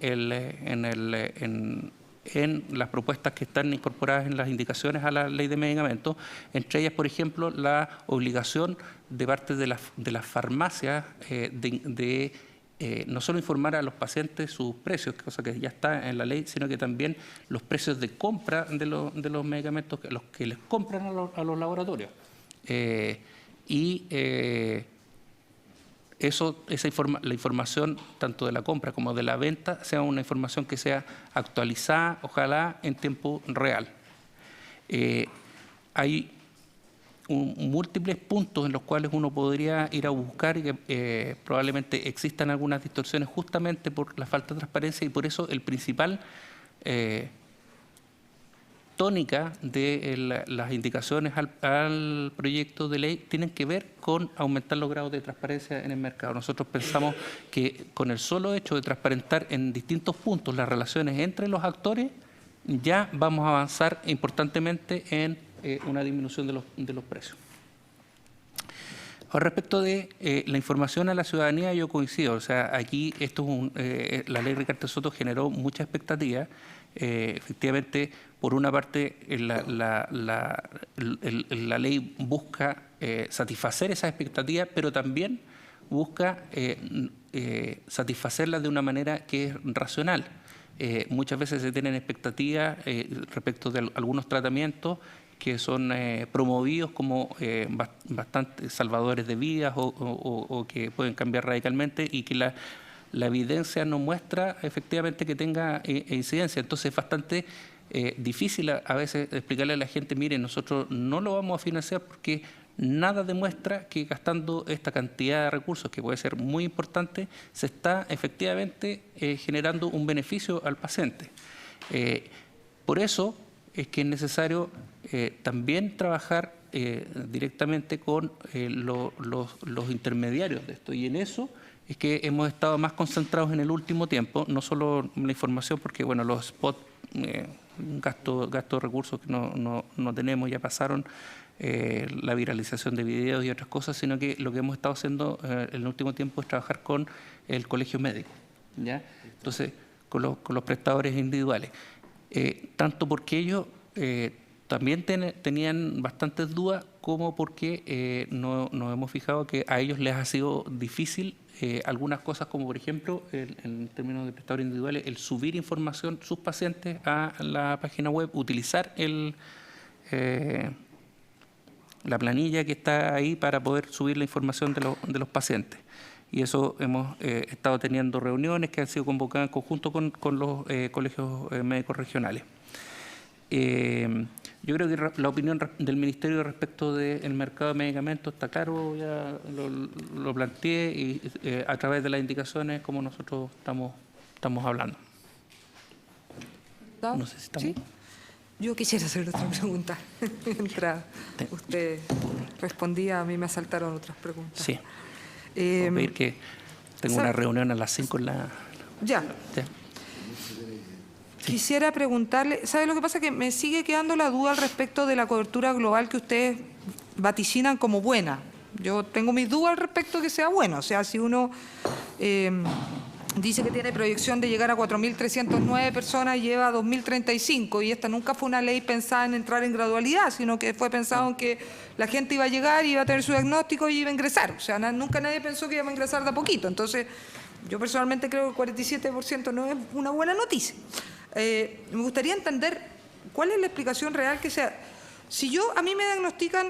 B: las propuestas que están incorporadas en las indicaciones a la ley de medicamentos, entre ellas, por ejemplo, la obligación de parte de las farmacias no solo informar a los pacientes sus precios, cosa que ya está en la ley, sino que también los precios de compra de los medicamentos los que les compran a los laboratorios. La información tanto de la compra como de la venta sea una información que sea actualizada, ojalá en tiempo real. Hay múltiples puntos en los cuales uno podría ir a buscar y que probablemente existan algunas distorsiones justamente por la falta de transparencia, y por eso el principal tónica de las indicaciones al proyecto de ley tienen que ver con aumentar los grados de transparencia en el mercado. Nosotros pensamos que con el solo hecho de transparentar en distintos puntos las relaciones entre los actores, ya vamos a avanzar importantemente en una disminución de los precios. Ahora, respecto de la información a la ciudadanía, yo coincido. O sea, aquí la ley Ricardo Soto generó mucha expectativa. Efectivamente, por una parte, la ley busca satisfacer esas expectativas, pero también busca satisfacerlas de una manera que es racional. Muchas veces se tienen expectativas respecto de algunos tratamientos que son promovidos como bastante salvadores de vidas o que pueden cambiar radicalmente y que la evidencia nos muestra efectivamente que tenga incidencia. Entonces es bastante difícil a veces explicarle a la gente, mire, nosotros no lo vamos a financiar porque nada demuestra que gastando esta cantidad de recursos, que puede ser muy importante, se está efectivamente generando un beneficio al paciente. Por eso es que es necesario también trabajar directamente con los intermediarios de esto. Y en eso es que hemos estado más concentrados en el último tiempo, no solo en la información, porque bueno, los spots, gasto de recursos que no tenemos, ya pasaron, la viralización de videos y otras cosas, sino que lo que hemos estado haciendo en el último tiempo es trabajar con el colegio médico, ¿ya? Entonces, con los prestadores individuales. Tanto porque ellos también tenían bastantes dudas, como porque nos hemos fijado que a ellos les ha sido difícil algunas cosas, como por ejemplo, en términos de prestadores individuales, el subir información, sus pacientes a la página web, utilizar la planilla que está ahí para poder subir la información de los pacientes. Y eso hemos estado teniendo reuniones que han sido convocadas en conjunto con los colegios médicos regionales. Yo creo que la opinión del Ministerio respecto del mercado de medicamentos está claro, ya lo planteé y a través de las indicaciones como nosotros estamos hablando. No sé si estamos...
D: ¿Sí? Yo quisiera hacer otra pregunta. Mientras usted respondía, a mí me asaltaron otras preguntas.
B: Sí. Voy a pedir que tengo una reunión a las 5 en la...
D: Ya.
B: Ya.
D: Quisiera preguntarle, ¿sabe lo que pasa? Que me sigue quedando la duda al respecto de la cobertura global que ustedes vaticinan como buena. Yo tengo mis dudas al respecto de que sea bueno. O sea, si uno dice que tiene proyección de llegar a 4.309 personas, lleva 2.035, y esta nunca fue una ley pensada en entrar en gradualidad, sino que fue pensado en que la gente iba a llegar, iba a tener su diagnóstico y iba a ingresar. O sea, nunca nadie pensó que iba a ingresar de a poquito. Entonces, yo personalmente creo que el 47% no es una buena noticia. Me gustaría entender cuál es la explicación real que sea. Si a mí me diagnostican,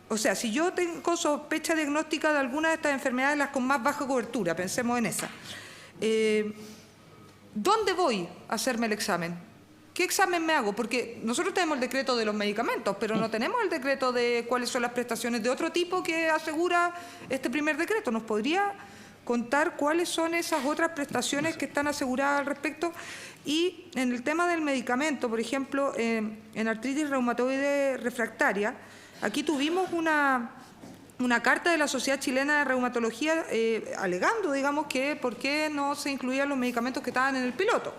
D: o sea, si yo tengo sospecha diagnóstica de alguna de estas enfermedades, las con más baja cobertura, pensemos en esa, ¿dónde voy a hacerme el examen? ¿Qué examen me hago? Porque nosotros tenemos el decreto de los medicamentos, pero no tenemos el decreto de cuáles son las prestaciones de otro tipo que asegura este primer decreto. ¿Nos podría contar cuáles son esas otras prestaciones que están aseguradas al respecto? Y en el tema del medicamento, por ejemplo, en artritis reumatoide refractaria, aquí tuvimos una carta de la Sociedad Chilena de Reumatología alegando, digamos, que por qué no se incluían los medicamentos que estaban en el piloto.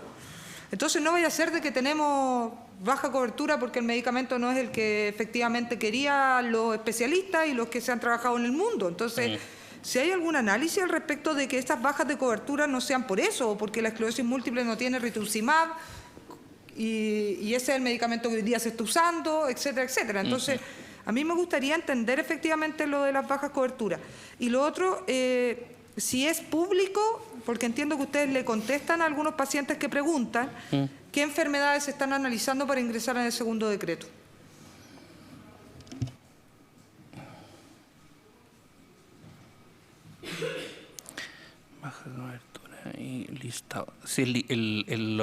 D: Entonces no vaya a ser de que tenemos baja cobertura porque el medicamento no es el que efectivamente querían los especialistas y los que se han trabajado en el mundo. Entonces, si hay algún análisis al respecto de que estas bajas de cobertura no sean por eso, o porque la esclerosis múltiple no tiene rituximab y ese es el medicamento que hoy día se está usando, etcétera, etcétera. Entonces, a mí me gustaría entender efectivamente lo de las bajas coberturas. Y lo otro, si es público, porque entiendo que ustedes le contestan a algunos pacientes que preguntan qué enfermedades se están analizando para ingresar en el segundo decreto.
B: Baja cobertura y listado. Sí, el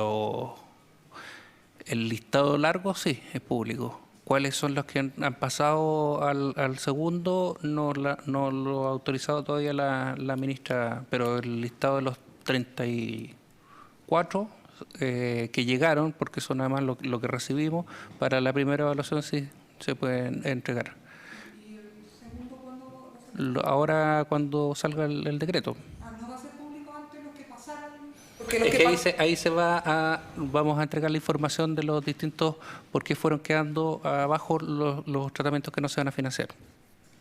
B: listado largo sí, es público. ¿Cuáles son los que han pasado al segundo? No lo ha autorizado todavía la ministra, pero el listado de los 34 que llegaron, porque son además lo que recibimos, para la primera evaluación sí se pueden entregar.
D: ¿Y el segundo cuándo?
B: Ahora cuando salga el decreto.
D: ¿No va a ser público antes los que pasaron?
B: Es que ahí vamos a entregar la información de los distintos, por qué fueron quedando abajo los tratamientos que no se van a financiar.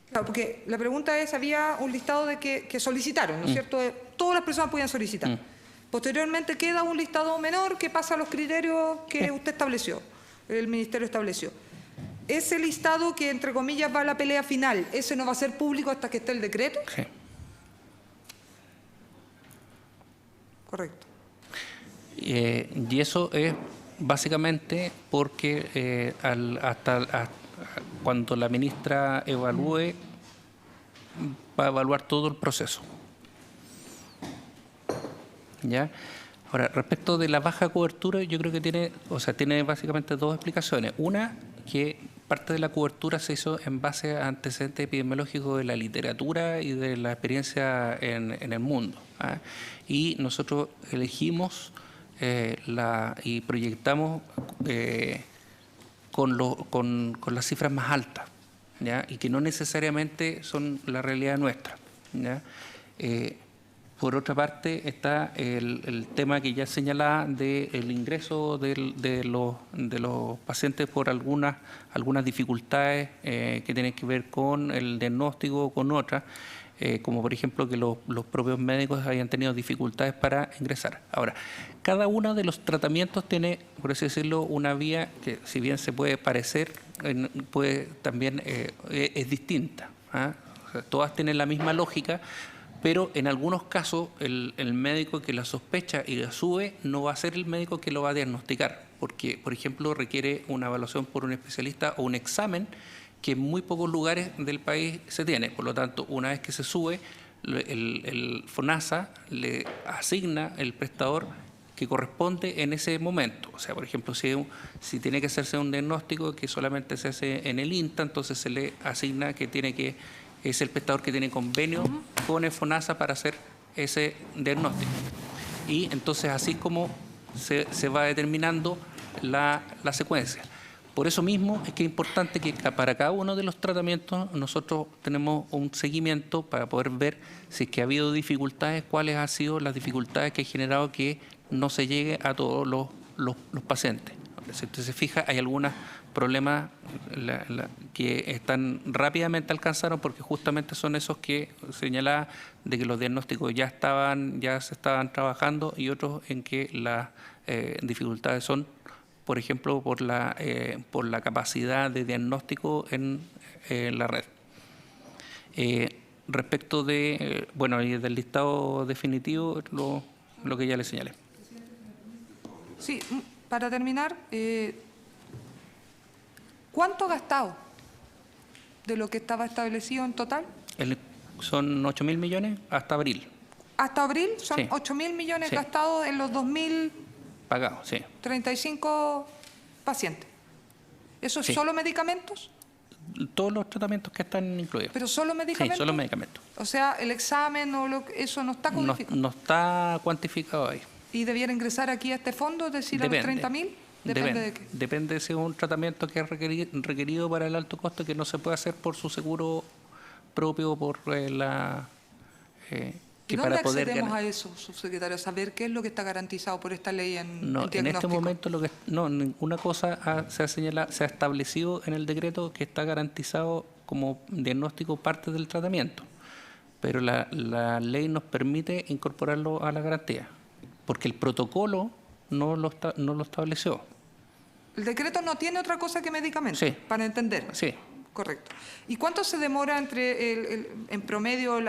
D: Claro, porque la pregunta es, había un listado de que solicitaron, ¿no es cierto? Todas las personas podían solicitar. Posteriormente queda un listado menor que pasa a los criterios que usted estableció, el Ministerio estableció. Ese listado que, entre comillas, va a la pelea final, ¿ese no va a ser público hasta que esté el decreto?
B: Sí.
D: Correcto.
B: Y eso es básicamente porque cuando la ministra evalúe, va a evaluar todo el proceso. ¿Ya? Ahora, respecto de la baja cobertura, yo creo que tiene básicamente dos explicaciones. Una, que parte de la cobertura se hizo en base a antecedentes epidemiológicos de la literatura y de la experiencia en el mundo. ¿Ah? Y nosotros elegimos y proyectamos con las cifras más altas, ¿ya? Y que no necesariamente son la realidad nuestra, ¿ya? Por otra parte está el tema que ya señalaba del ingreso de los pacientes por algunas dificultades que tienen que ver con el diagnóstico o con otras, como por ejemplo que los propios médicos hayan tenido dificultades para ingresar. Ahora, cada uno de los tratamientos tiene, por así decirlo, una vía que, si bien se puede parecer, también es distinta, ¿ah? O sea, todas tienen la misma lógica, pero en algunos casos el médico que la sospecha y la sube no va a ser el médico que lo va a diagnosticar, porque, por ejemplo, requiere una evaluación por un especialista o un examen que en muy pocos lugares del país se tiene. Por lo tanto, una vez que se sube, el FONASA le asigna el prestador que corresponde en ese momento. O sea, por ejemplo, si tiene que hacerse un diagnóstico que solamente se hace en el INTA, entonces se le asigna que es el prestador que tiene convenio con el FONASA para hacer ese diagnóstico. Y entonces así es como se va determinando la secuencia. Por eso mismo es que es importante que para cada uno de los tratamientos nosotros tenemos un seguimiento para poder ver si es que ha habido dificultades, cuáles han sido las dificultades que han generado que no se llegue a todos los pacientes. Si usted se fija, hay algunos problemas que están rápidamente alcanzaron porque justamente son esos que señalaba de que los diagnósticos ya se estaban trabajando, y otros en que las dificultades son, por ejemplo, por la capacidad de diagnóstico en la red. Respecto y del listado definitivo, lo que ya le señalé.
D: Sí, para terminar, ¿cuánto ha gastado de lo que estaba establecido en total?
B: Son 8.000 millones hasta abril.
D: Hasta abril son
B: Sí.
D: 8.000 millones
B: Sí.
D: gastados en los 2.035
B: Pagados, sí.
D: pacientes. ¿Eso es
B: Sí.
D: solo medicamentos?
B: Todos los tratamientos que están incluidos.
D: ¿Pero solo medicamentos?
B: Sí, solo medicamentos.
D: O sea, el examen o eso no está
B: No,
D: cuantificado.
B: no está cuantificado ahí.
D: ¿Y debiera ingresar aquí a este fondo, es decir, a los 30.000? Depende de qué.
B: Depende si es un tratamiento que es requerido para el alto costo, que no se puede hacer por su seguro propio, por
D: ¿Y
B: que
D: dónde
B: para poder
D: accedemos
B: ganar.
D: a eso, subsecretario? ¿Saber qué es lo que está garantizado por esta ley en
B: No,
D: el
B: en este
D: diagnóstico?
B: momento ninguna cosa se ha establecido en el decreto que está garantizado como diagnóstico parte del tratamiento, pero la ley nos permite incorporarlo a la garantía, porque el protocolo no lo estableció.
D: El decreto no tiene otra cosa que medicamentos,
B: Sí.
D: para entender.
B: Sí.
D: Correcto. ¿Y cuánto se demora en promedio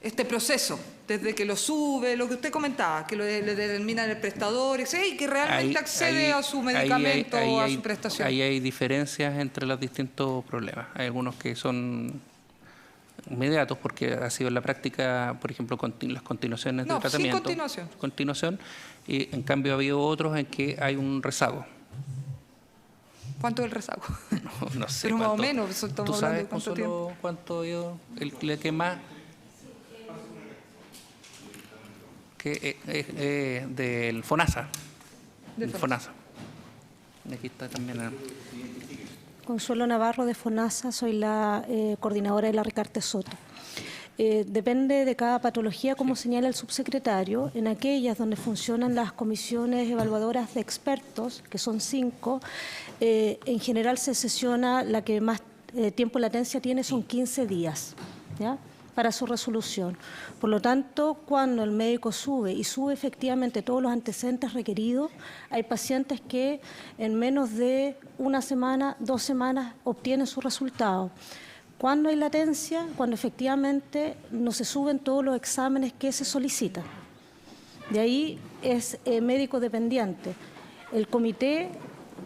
D: este proceso? Desde que lo sube, lo que usted comentaba, que le determina el prestador, y que realmente accede a su medicamento o a su prestación.
B: Ahí hay diferencias entre los distintos problemas. Hay algunos que son inmediatos porque ha sido en la práctica, por ejemplo, las continuaciones
D: No,
B: de
D: sin
B: tratamiento.
D: continuación.
B: Y en cambio ha habido otros en que hay un rezago.
D: ¿Cuánto es el rezago?
B: No sé.
D: Pero más o
B: cuánto.
D: menos, estamos
B: ¿Tú
D: hablando
B: sabes,
D: de cuánto
B: Consuelo,
D: tiempo.
B: cuánto el que más? Que del FONASA.
D: Del
B: FONASA. Aquí está también.
G: Consuelo Navarro de FONASA, soy la coordinadora de la Ricarte Soto. Depende de cada patología, como señala el subsecretario, en aquellas donde funcionan las comisiones evaluadoras de expertos, que son 5, en general se sesiona, la que más tiempo de latencia tiene son 15 días, ¿ya?, para su resolución. Por lo tanto, cuando el médico sube efectivamente todos los antecedentes requeridos, hay pacientes que en menos de 1 semana, 2 semanas obtienen su resultado. Cuando hay latencia, cuando efectivamente no se suben todos los exámenes que se solicitan. De ahí es médico dependiente. El comité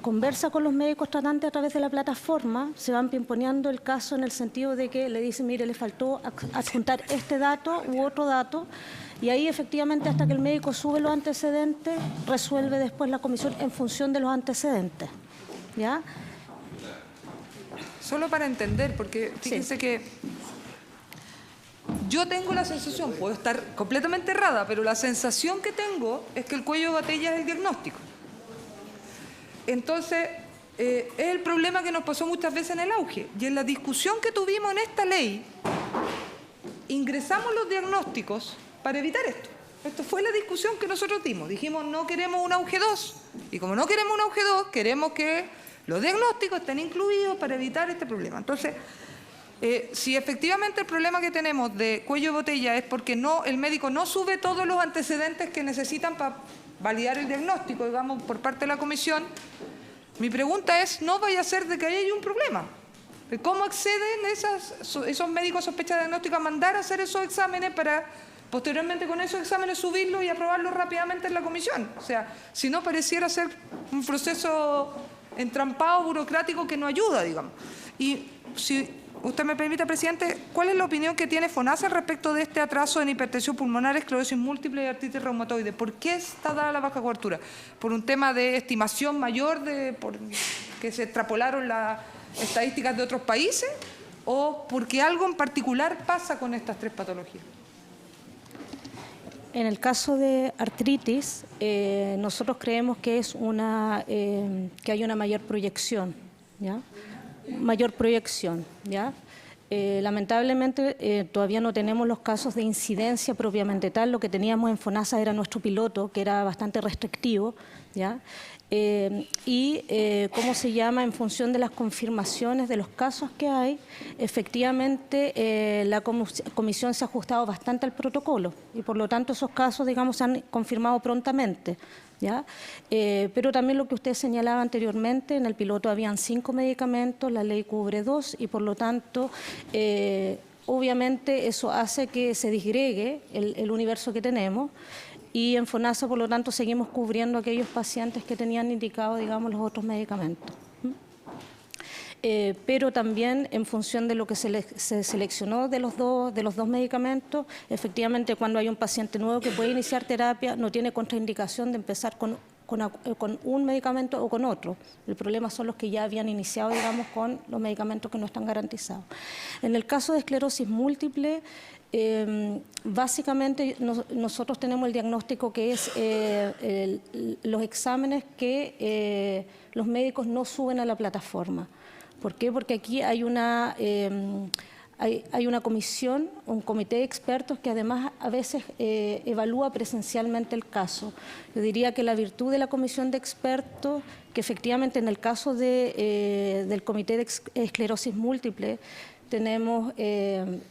G: conversa con los médicos tratantes a través de la plataforma, se van pimponeando el caso en el sentido de que le dicen, mire, le faltó adjuntar este dato u otro dato, y ahí efectivamente hasta que el médico sube los antecedentes, resuelve después la comisión en función de los antecedentes. ¿Ya?
D: Solo para entender, porque fíjense que yo tengo la sensación, puedo estar completamente errada, pero la sensación que tengo es que el cuello de botella es el diagnóstico. Entonces, es el problema que nos pasó muchas veces en el auge. Y en la discusión que tuvimos en esta ley, ingresamos los diagnósticos para evitar esto. Esto fue la discusión que nosotros dimos. Dijimos, no queremos un auge 2. Y como no queremos un auge 2, queremos que los diagnósticos estén incluidos para evitar este problema. Entonces, si efectivamente el problema que tenemos de cuello de botella es porque el médico no sube todos los antecedentes que necesitan para validar el diagnóstico, digamos, por parte de la comisión, mi pregunta es, no vaya a ser de que ahí hay un problema. ¿Cómo acceden esos médicos sospecha diagnóstica a mandar a hacer esos exámenes para posteriormente con esos exámenes subirlos y aprobarlos rápidamente en la comisión? O sea, si no pareciera ser un proceso entrampado, burocrático, que no ayuda, digamos. Y si usted me permite, presidente, ¿cuál es la opinión que tiene FONASA respecto de este atraso en hipertensión pulmonar, esclerosis múltiple y artritis reumatoide? ¿Por qué está dada la baja cobertura? ¿Por un tema de estimación mayor, que se extrapolaron las estadísticas de otros países? ¿O porque algo en particular pasa con estas tres patologías?
G: En el caso de artritis, nosotros creemos que que hay una mayor proyección, ¿ya? Mayor proyección, ¿ya? Lamentablemente todavía no tenemos los casos de incidencia propiamente tal. Lo que teníamos en FONASA era nuestro piloto, que era bastante restrictivo, ¿ya? ¿Cómo se llama? En función de las confirmaciones de los casos que hay, efectivamente la comisión se ha ajustado bastante al protocolo y por lo tanto esos casos, digamos, se han confirmado prontamente, ¿ya? Pero también lo que usted señalaba anteriormente, en el piloto habían 5 medicamentos, la ley cubre 2 y por lo tanto obviamente eso hace que se disgregue el universo que tenemos. Y en FONASA, por lo tanto, seguimos cubriendo a aquellos pacientes que tenían indicado, digamos, los otros medicamentos. Pero también en función de lo que se seleccionó de los dos medicamentos, efectivamente cuando hay un paciente nuevo que puede iniciar terapia, no tiene contraindicación de empezar con un medicamento o con otro. El problema son los que ya habían iniciado, digamos, con los medicamentos que no están garantizados. En el caso de esclerosis múltiple, básicamente nosotros tenemos el diagnóstico que es los exámenes que los médicos no suben a la plataforma. ¿Por qué? Porque aquí hay una comisión, un comité de expertos que además a veces evalúa presencialmente el caso. Yo diría que la virtud de la comisión de expertos, que efectivamente en el caso del comité de esclerosis múltiple, tenemos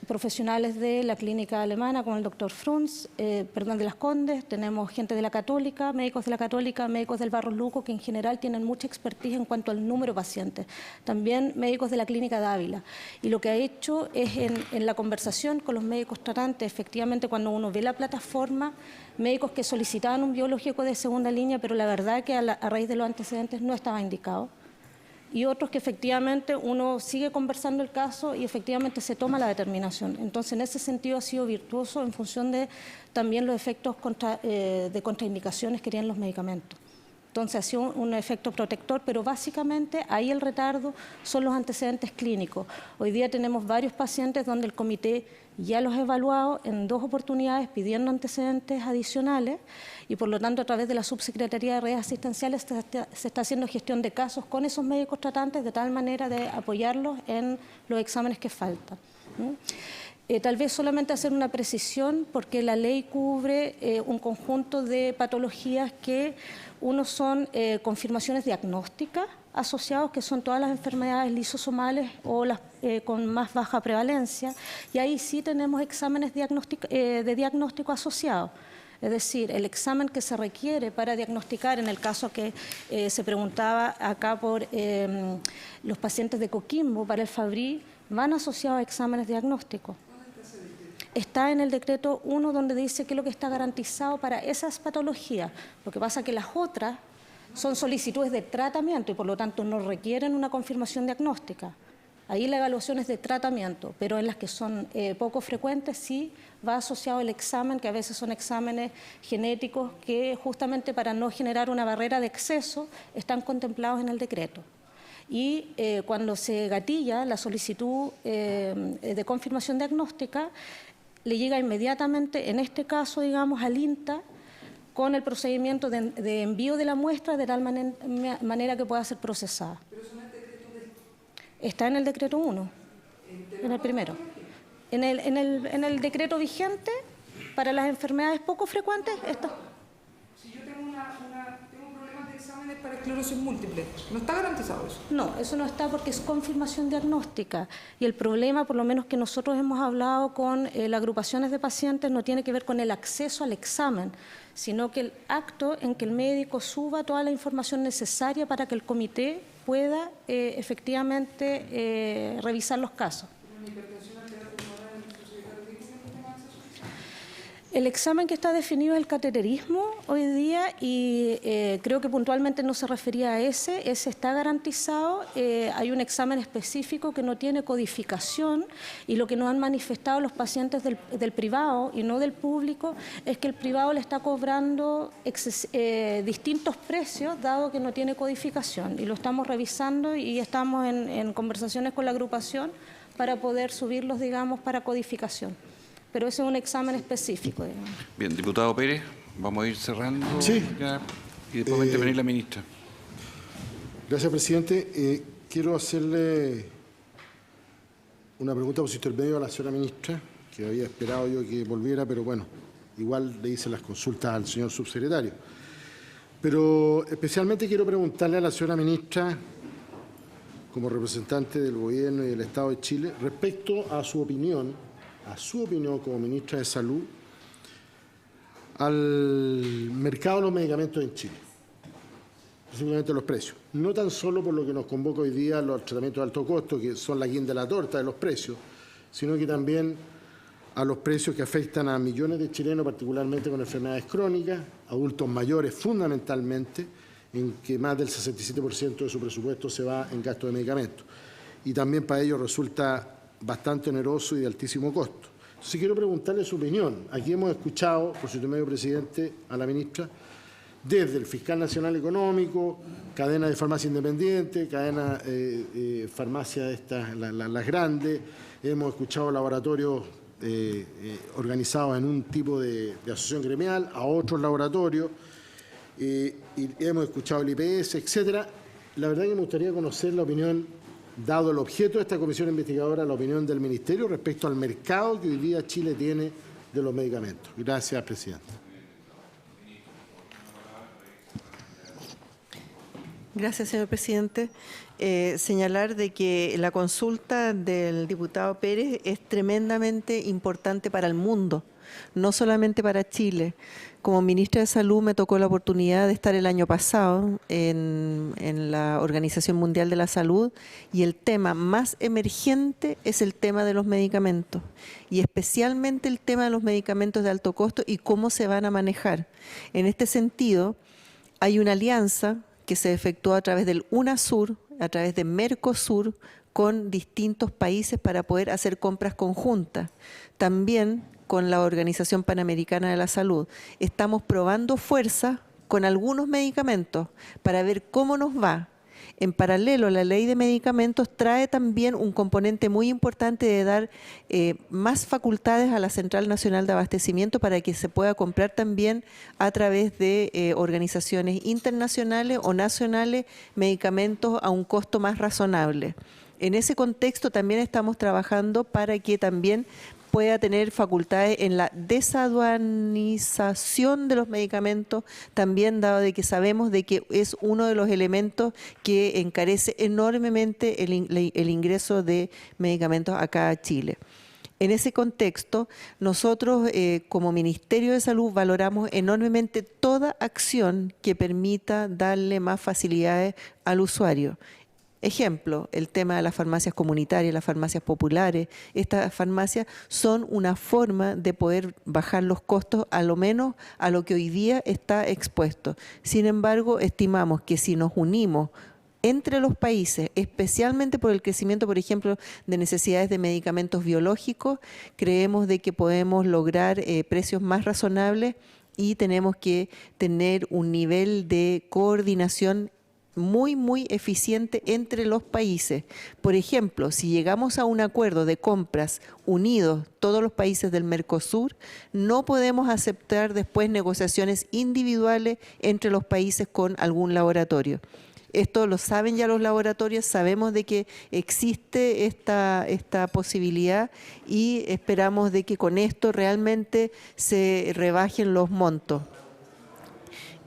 G: profesionales de la clínica alemana como el doctor Frunz, de las Condes, tenemos gente de la Católica, médicos del Barros Luco, que en general tienen mucha expertise en cuanto al número de pacientes. También médicos de la clínica Dávila. Y lo que ha hecho es en la conversación con los médicos tratantes, efectivamente cuando uno ve la plataforma, médicos que solicitaban un biológico de segunda línea, pero la verdad que a raíz de los antecedentes no estaba indicado. Y otros que efectivamente uno sigue conversando el caso y efectivamente se toma la determinación. Entonces, en ese sentido ha sido virtuoso en función de también los efectos de contraindicaciones que tienen los medicamentos. Entonces, ha sido un efecto protector, pero básicamente ahí el retardo son los antecedentes clínicos. Hoy día tenemos varios pacientes donde el comité ya los ha evaluado en 2 oportunidades pidiendo antecedentes adicionales y por lo tanto a través de la Subsecretaría de Redes Asistenciales se está haciendo gestión de casos con esos médicos tratantes de tal manera de apoyarlos en los exámenes que faltan. Tal vez solamente hacer una precisión porque la ley cubre un conjunto de patologías que uno son confirmaciones diagnósticas asociados, que son todas las enfermedades lisosomales o las con más baja prevalencia, y ahí sí tenemos exámenes de diagnóstico asociados. Es decir, el examen que se requiere para diagnosticar, en el caso que se preguntaba acá por los pacientes de Coquimbo, para el Fabry, van asociados a exámenes diagnósticos. Está en el decreto 1 donde dice qué es lo que está garantizado para esas patologías. Lo que pasa es que las otras son solicitudes de tratamiento y por lo tanto no requieren una confirmación diagnóstica. Ahí la evaluación es de tratamiento, pero en las que son poco frecuentes sí va asociado el examen, que a veces son exámenes genéticos que justamente para no generar una barrera de exceso están contemplados en el decreto. Y cuando se gatilla la solicitud de confirmación diagnóstica, le llega inmediatamente, en este caso, digamos, al INTA, con el procedimiento de envío de la muestra de tal manera que pueda ser procesada. Está en el decreto 1, en el primero. En el decreto vigente, para las enfermedades poco frecuentes, está.
D: Si yo tengo problemas de exámenes para esclerosis múltiple, ¿no está garantizado eso?
G: No, eso no está porque es confirmación diagnóstica. Y el problema, por lo menos que nosotros hemos hablado con las agrupaciones de pacientes, no tiene que ver con el acceso al examen, sino que el acto en que el médico suba toda la información necesaria para que el comité pueda efectivamente revisar los casos. El examen que está definido es el cateterismo hoy día y creo que puntualmente no se refería a ese está garantizado. Hay un examen específico que no tiene codificación y lo que nos han manifestado los pacientes del privado y no del público es que el privado le está cobrando distintos precios dado que no tiene codificación y lo estamos revisando y estamos en conversaciones con la agrupación para poder subirlos, digamos, para codificación. Pero ese es un examen específico, digamos.
A: Bien, diputado Pérez, vamos a ir cerrando.
E: Sí.
A: Ya, y después va a intervenir la ministra.
E: Gracias, presidente. Quiero hacerle una pregunta por si intermedio a la señora ministra, que había esperado yo que volviera, pero bueno, igual le hice las consultas al señor subsecretario. Pero especialmente quiero preguntarle a la señora ministra, como representante del Gobierno y del Estado de Chile, respecto a su opinión como ministra de Salud al mercado de los medicamentos en Chile, específicamente los precios. No tan solo por lo que nos convoca hoy día los tratamientos de alto costo, que son la guinda de la torta de los precios, sino que también a los precios que afectan a millones de chilenos, particularmente con enfermedades crónicas, adultos mayores fundamentalmente, en que más del 67% de su presupuesto se va en gasto de medicamentos. Y también para ellos resulta bastante oneroso y de altísimo costo. Entonces quiero preguntarle su opinión. Aquí hemos escuchado, por su intermedio, presidente, a la ministra, desde el Fiscal Nacional Económico, cadena de farmacia independiente, cadena farmacia de estas, las grandes, hemos escuchado laboratorios organizados en un tipo de asociación gremial, a otros laboratorios, y hemos escuchado el IPS, etcétera. La verdad que me gustaría conocer la opinión, dado el objeto de esta comisión investigadora, la opinión del Ministerio respecto al mercado que hoy día Chile tiene de los medicamentos. Gracias, presidente.
C: Gracias, señor presidente. Señalar de que la consulta del diputado Pérez es tremendamente importante para el mundo, no solamente para Chile. Como ministra de Salud me tocó la oportunidad de estar el año pasado en la Organización Mundial de la Salud y el tema más emergente es el tema de los medicamentos y especialmente el tema de los medicamentos de alto costo y cómo se van a manejar. En este sentido, hay una alianza que se efectuó a través del UNASUR, a través de Mercosur, con distintos países para poder hacer compras conjuntas. También con la Organización Panamericana de la Salud. Estamos probando fuerza con algunos medicamentos para ver cómo nos va. En paralelo, la ley de medicamentos trae también un componente muy importante de dar más facultades a la Central Nacional de Abastecimiento para que se pueda comprar también a través de organizaciones internacionales o nacionales medicamentos a un costo más razonable. En ese contexto también estamos trabajando para que también pueda tener facultades en la desaduanización de los medicamentos, también dado de que sabemos de que es uno de los elementos que encarece enormemente el ingreso de medicamentos acá a Chile. En ese contexto, nosotros como Ministerio de Salud valoramos enormemente toda acción que permita darle más facilidades al usuario. Ejemplo, el tema de las farmacias comunitarias, las farmacias populares. Estas farmacias son una forma de poder bajar los costos, a lo menos a lo que hoy día está expuesto. Sin embargo, estimamos que si nos unimos entre los países, especialmente por el crecimiento, por ejemplo, de necesidades de medicamentos biológicos, creemos de que podemos lograr precios más razonables y tenemos que tener un nivel de coordinación muy eficiente entre los países. Por ejemplo, si llegamos a un acuerdo de compras unidos, todos los países del Mercosur, no podemos aceptar después negociaciones individuales entre los países con algún laboratorio. Esto lo saben ya los laboratorios, sabemos de que existe esta posibilidad y esperamos de que con esto realmente se rebajen los montos.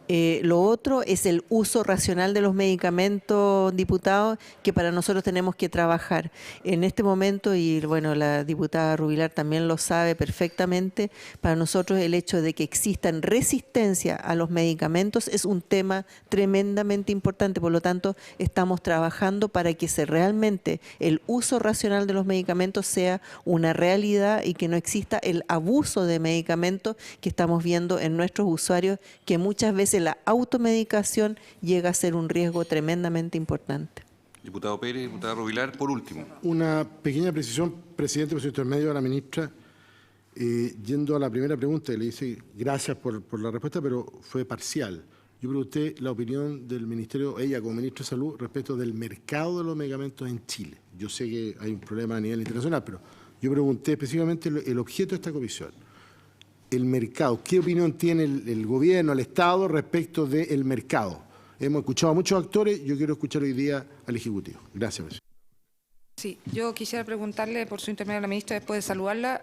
C: Lo otro es el uso racional de los medicamentos, diputados, que para nosotros tenemos que trabajar. En este momento, y bueno, la diputada Rubilar también lo sabe perfectamente, para nosotros el hecho de que existan resistencia a los medicamentos es un tema tremendamente importante. Por lo tanto, estamos trabajando para que realmente el uso racional de los medicamentos sea una realidad y que no exista el abuso de medicamentos que estamos viendo en nuestros usuarios, que muchas veces la automedicación llega a ser un riesgo tremendamente importante.
A: Diputado Pérez, diputada Rubilar, por último.
E: Una pequeña precisión, presidente, por su intermedio a la ministra. Yendo a la primera pregunta, le dice gracias por la respuesta, pero fue parcial. Yo pregunté la opinión del Ministerio, ella como Ministro de Salud, respecto del mercado de los medicamentos en Chile. Yo sé que hay un problema a nivel internacional, pero yo pregunté específicamente el objeto de esta comisión. El mercado, ¿qué opinión tiene el gobierno, el Estado respecto del mercado? Hemos escuchado a muchos actores, yo quiero escuchar hoy día al Ejecutivo. Gracias, presidente.
D: Sí, yo quisiera preguntarle por su intermedio a la ministra, después de saludarla,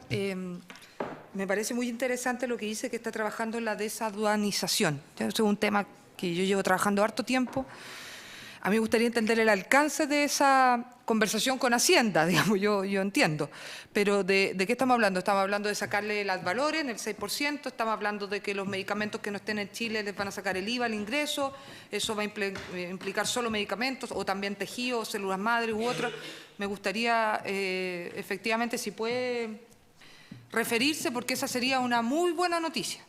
D: me parece muy interesante lo que dice que está trabajando en la desaduanización. Eso es un tema que yo llevo trabajando harto tiempo. A mí me gustaría entender el alcance de esa conversación con Hacienda, digamos, yo entiendo. Pero ¿de qué estamos hablando? Estamos hablando de sacarle el ad valorem, el 6%, estamos hablando de que los medicamentos que no estén en Chile les van a sacar el IVA, el ingreso, eso va a implicar solo medicamentos o también tejidos, células madre u otras. Me gustaría, efectivamente, si puede referirse, porque esa sería una muy buena noticia.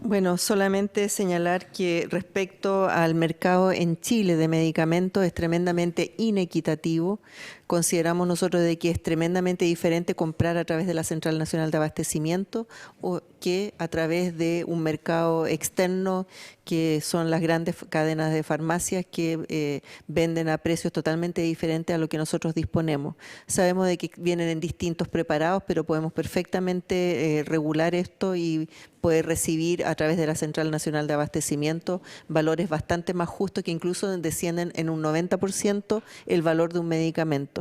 C: Bueno, solamente señalar que respecto al mercado en Chile de medicamentos es tremendamente inequitativo. Consideramos nosotros de que es tremendamente diferente comprar a través de la Central Nacional de Abastecimiento o que a través de un mercado externo que son las grandes cadenas de farmacias que venden a precios totalmente diferentes a lo que nosotros disponemos. Sabemos de que vienen en distintos preparados, pero podemos perfectamente regular esto y poder recibir a través de la Central Nacional de Abastecimiento valores bastante más justos que incluso descienden en un 90% el valor de un medicamento.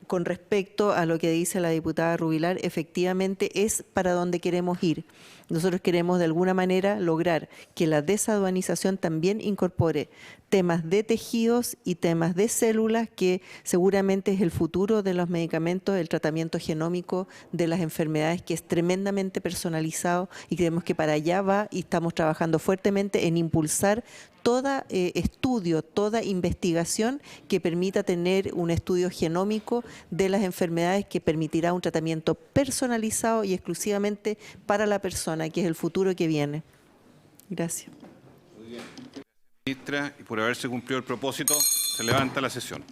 C: Con respecto a lo que dice la diputada Rubilar, efectivamente es para donde queremos ir. Nosotros queremos de alguna manera lograr que la desaduanización también incorpore temas de tejidos y temas de células, que seguramente es el futuro de los medicamentos, el tratamiento genómico de las enfermedades, que es tremendamente personalizado, y creemos que para allá va, y estamos trabajando fuertemente en impulsar todo estudio, toda investigación que permita tener un estudio genómico de las enfermedades que permitirá un tratamiento personalizado y exclusivamente para la persona, que es el futuro que viene. Gracias.
A: Ministra, y por haberse cumplido el propósito, se levanta la sesión.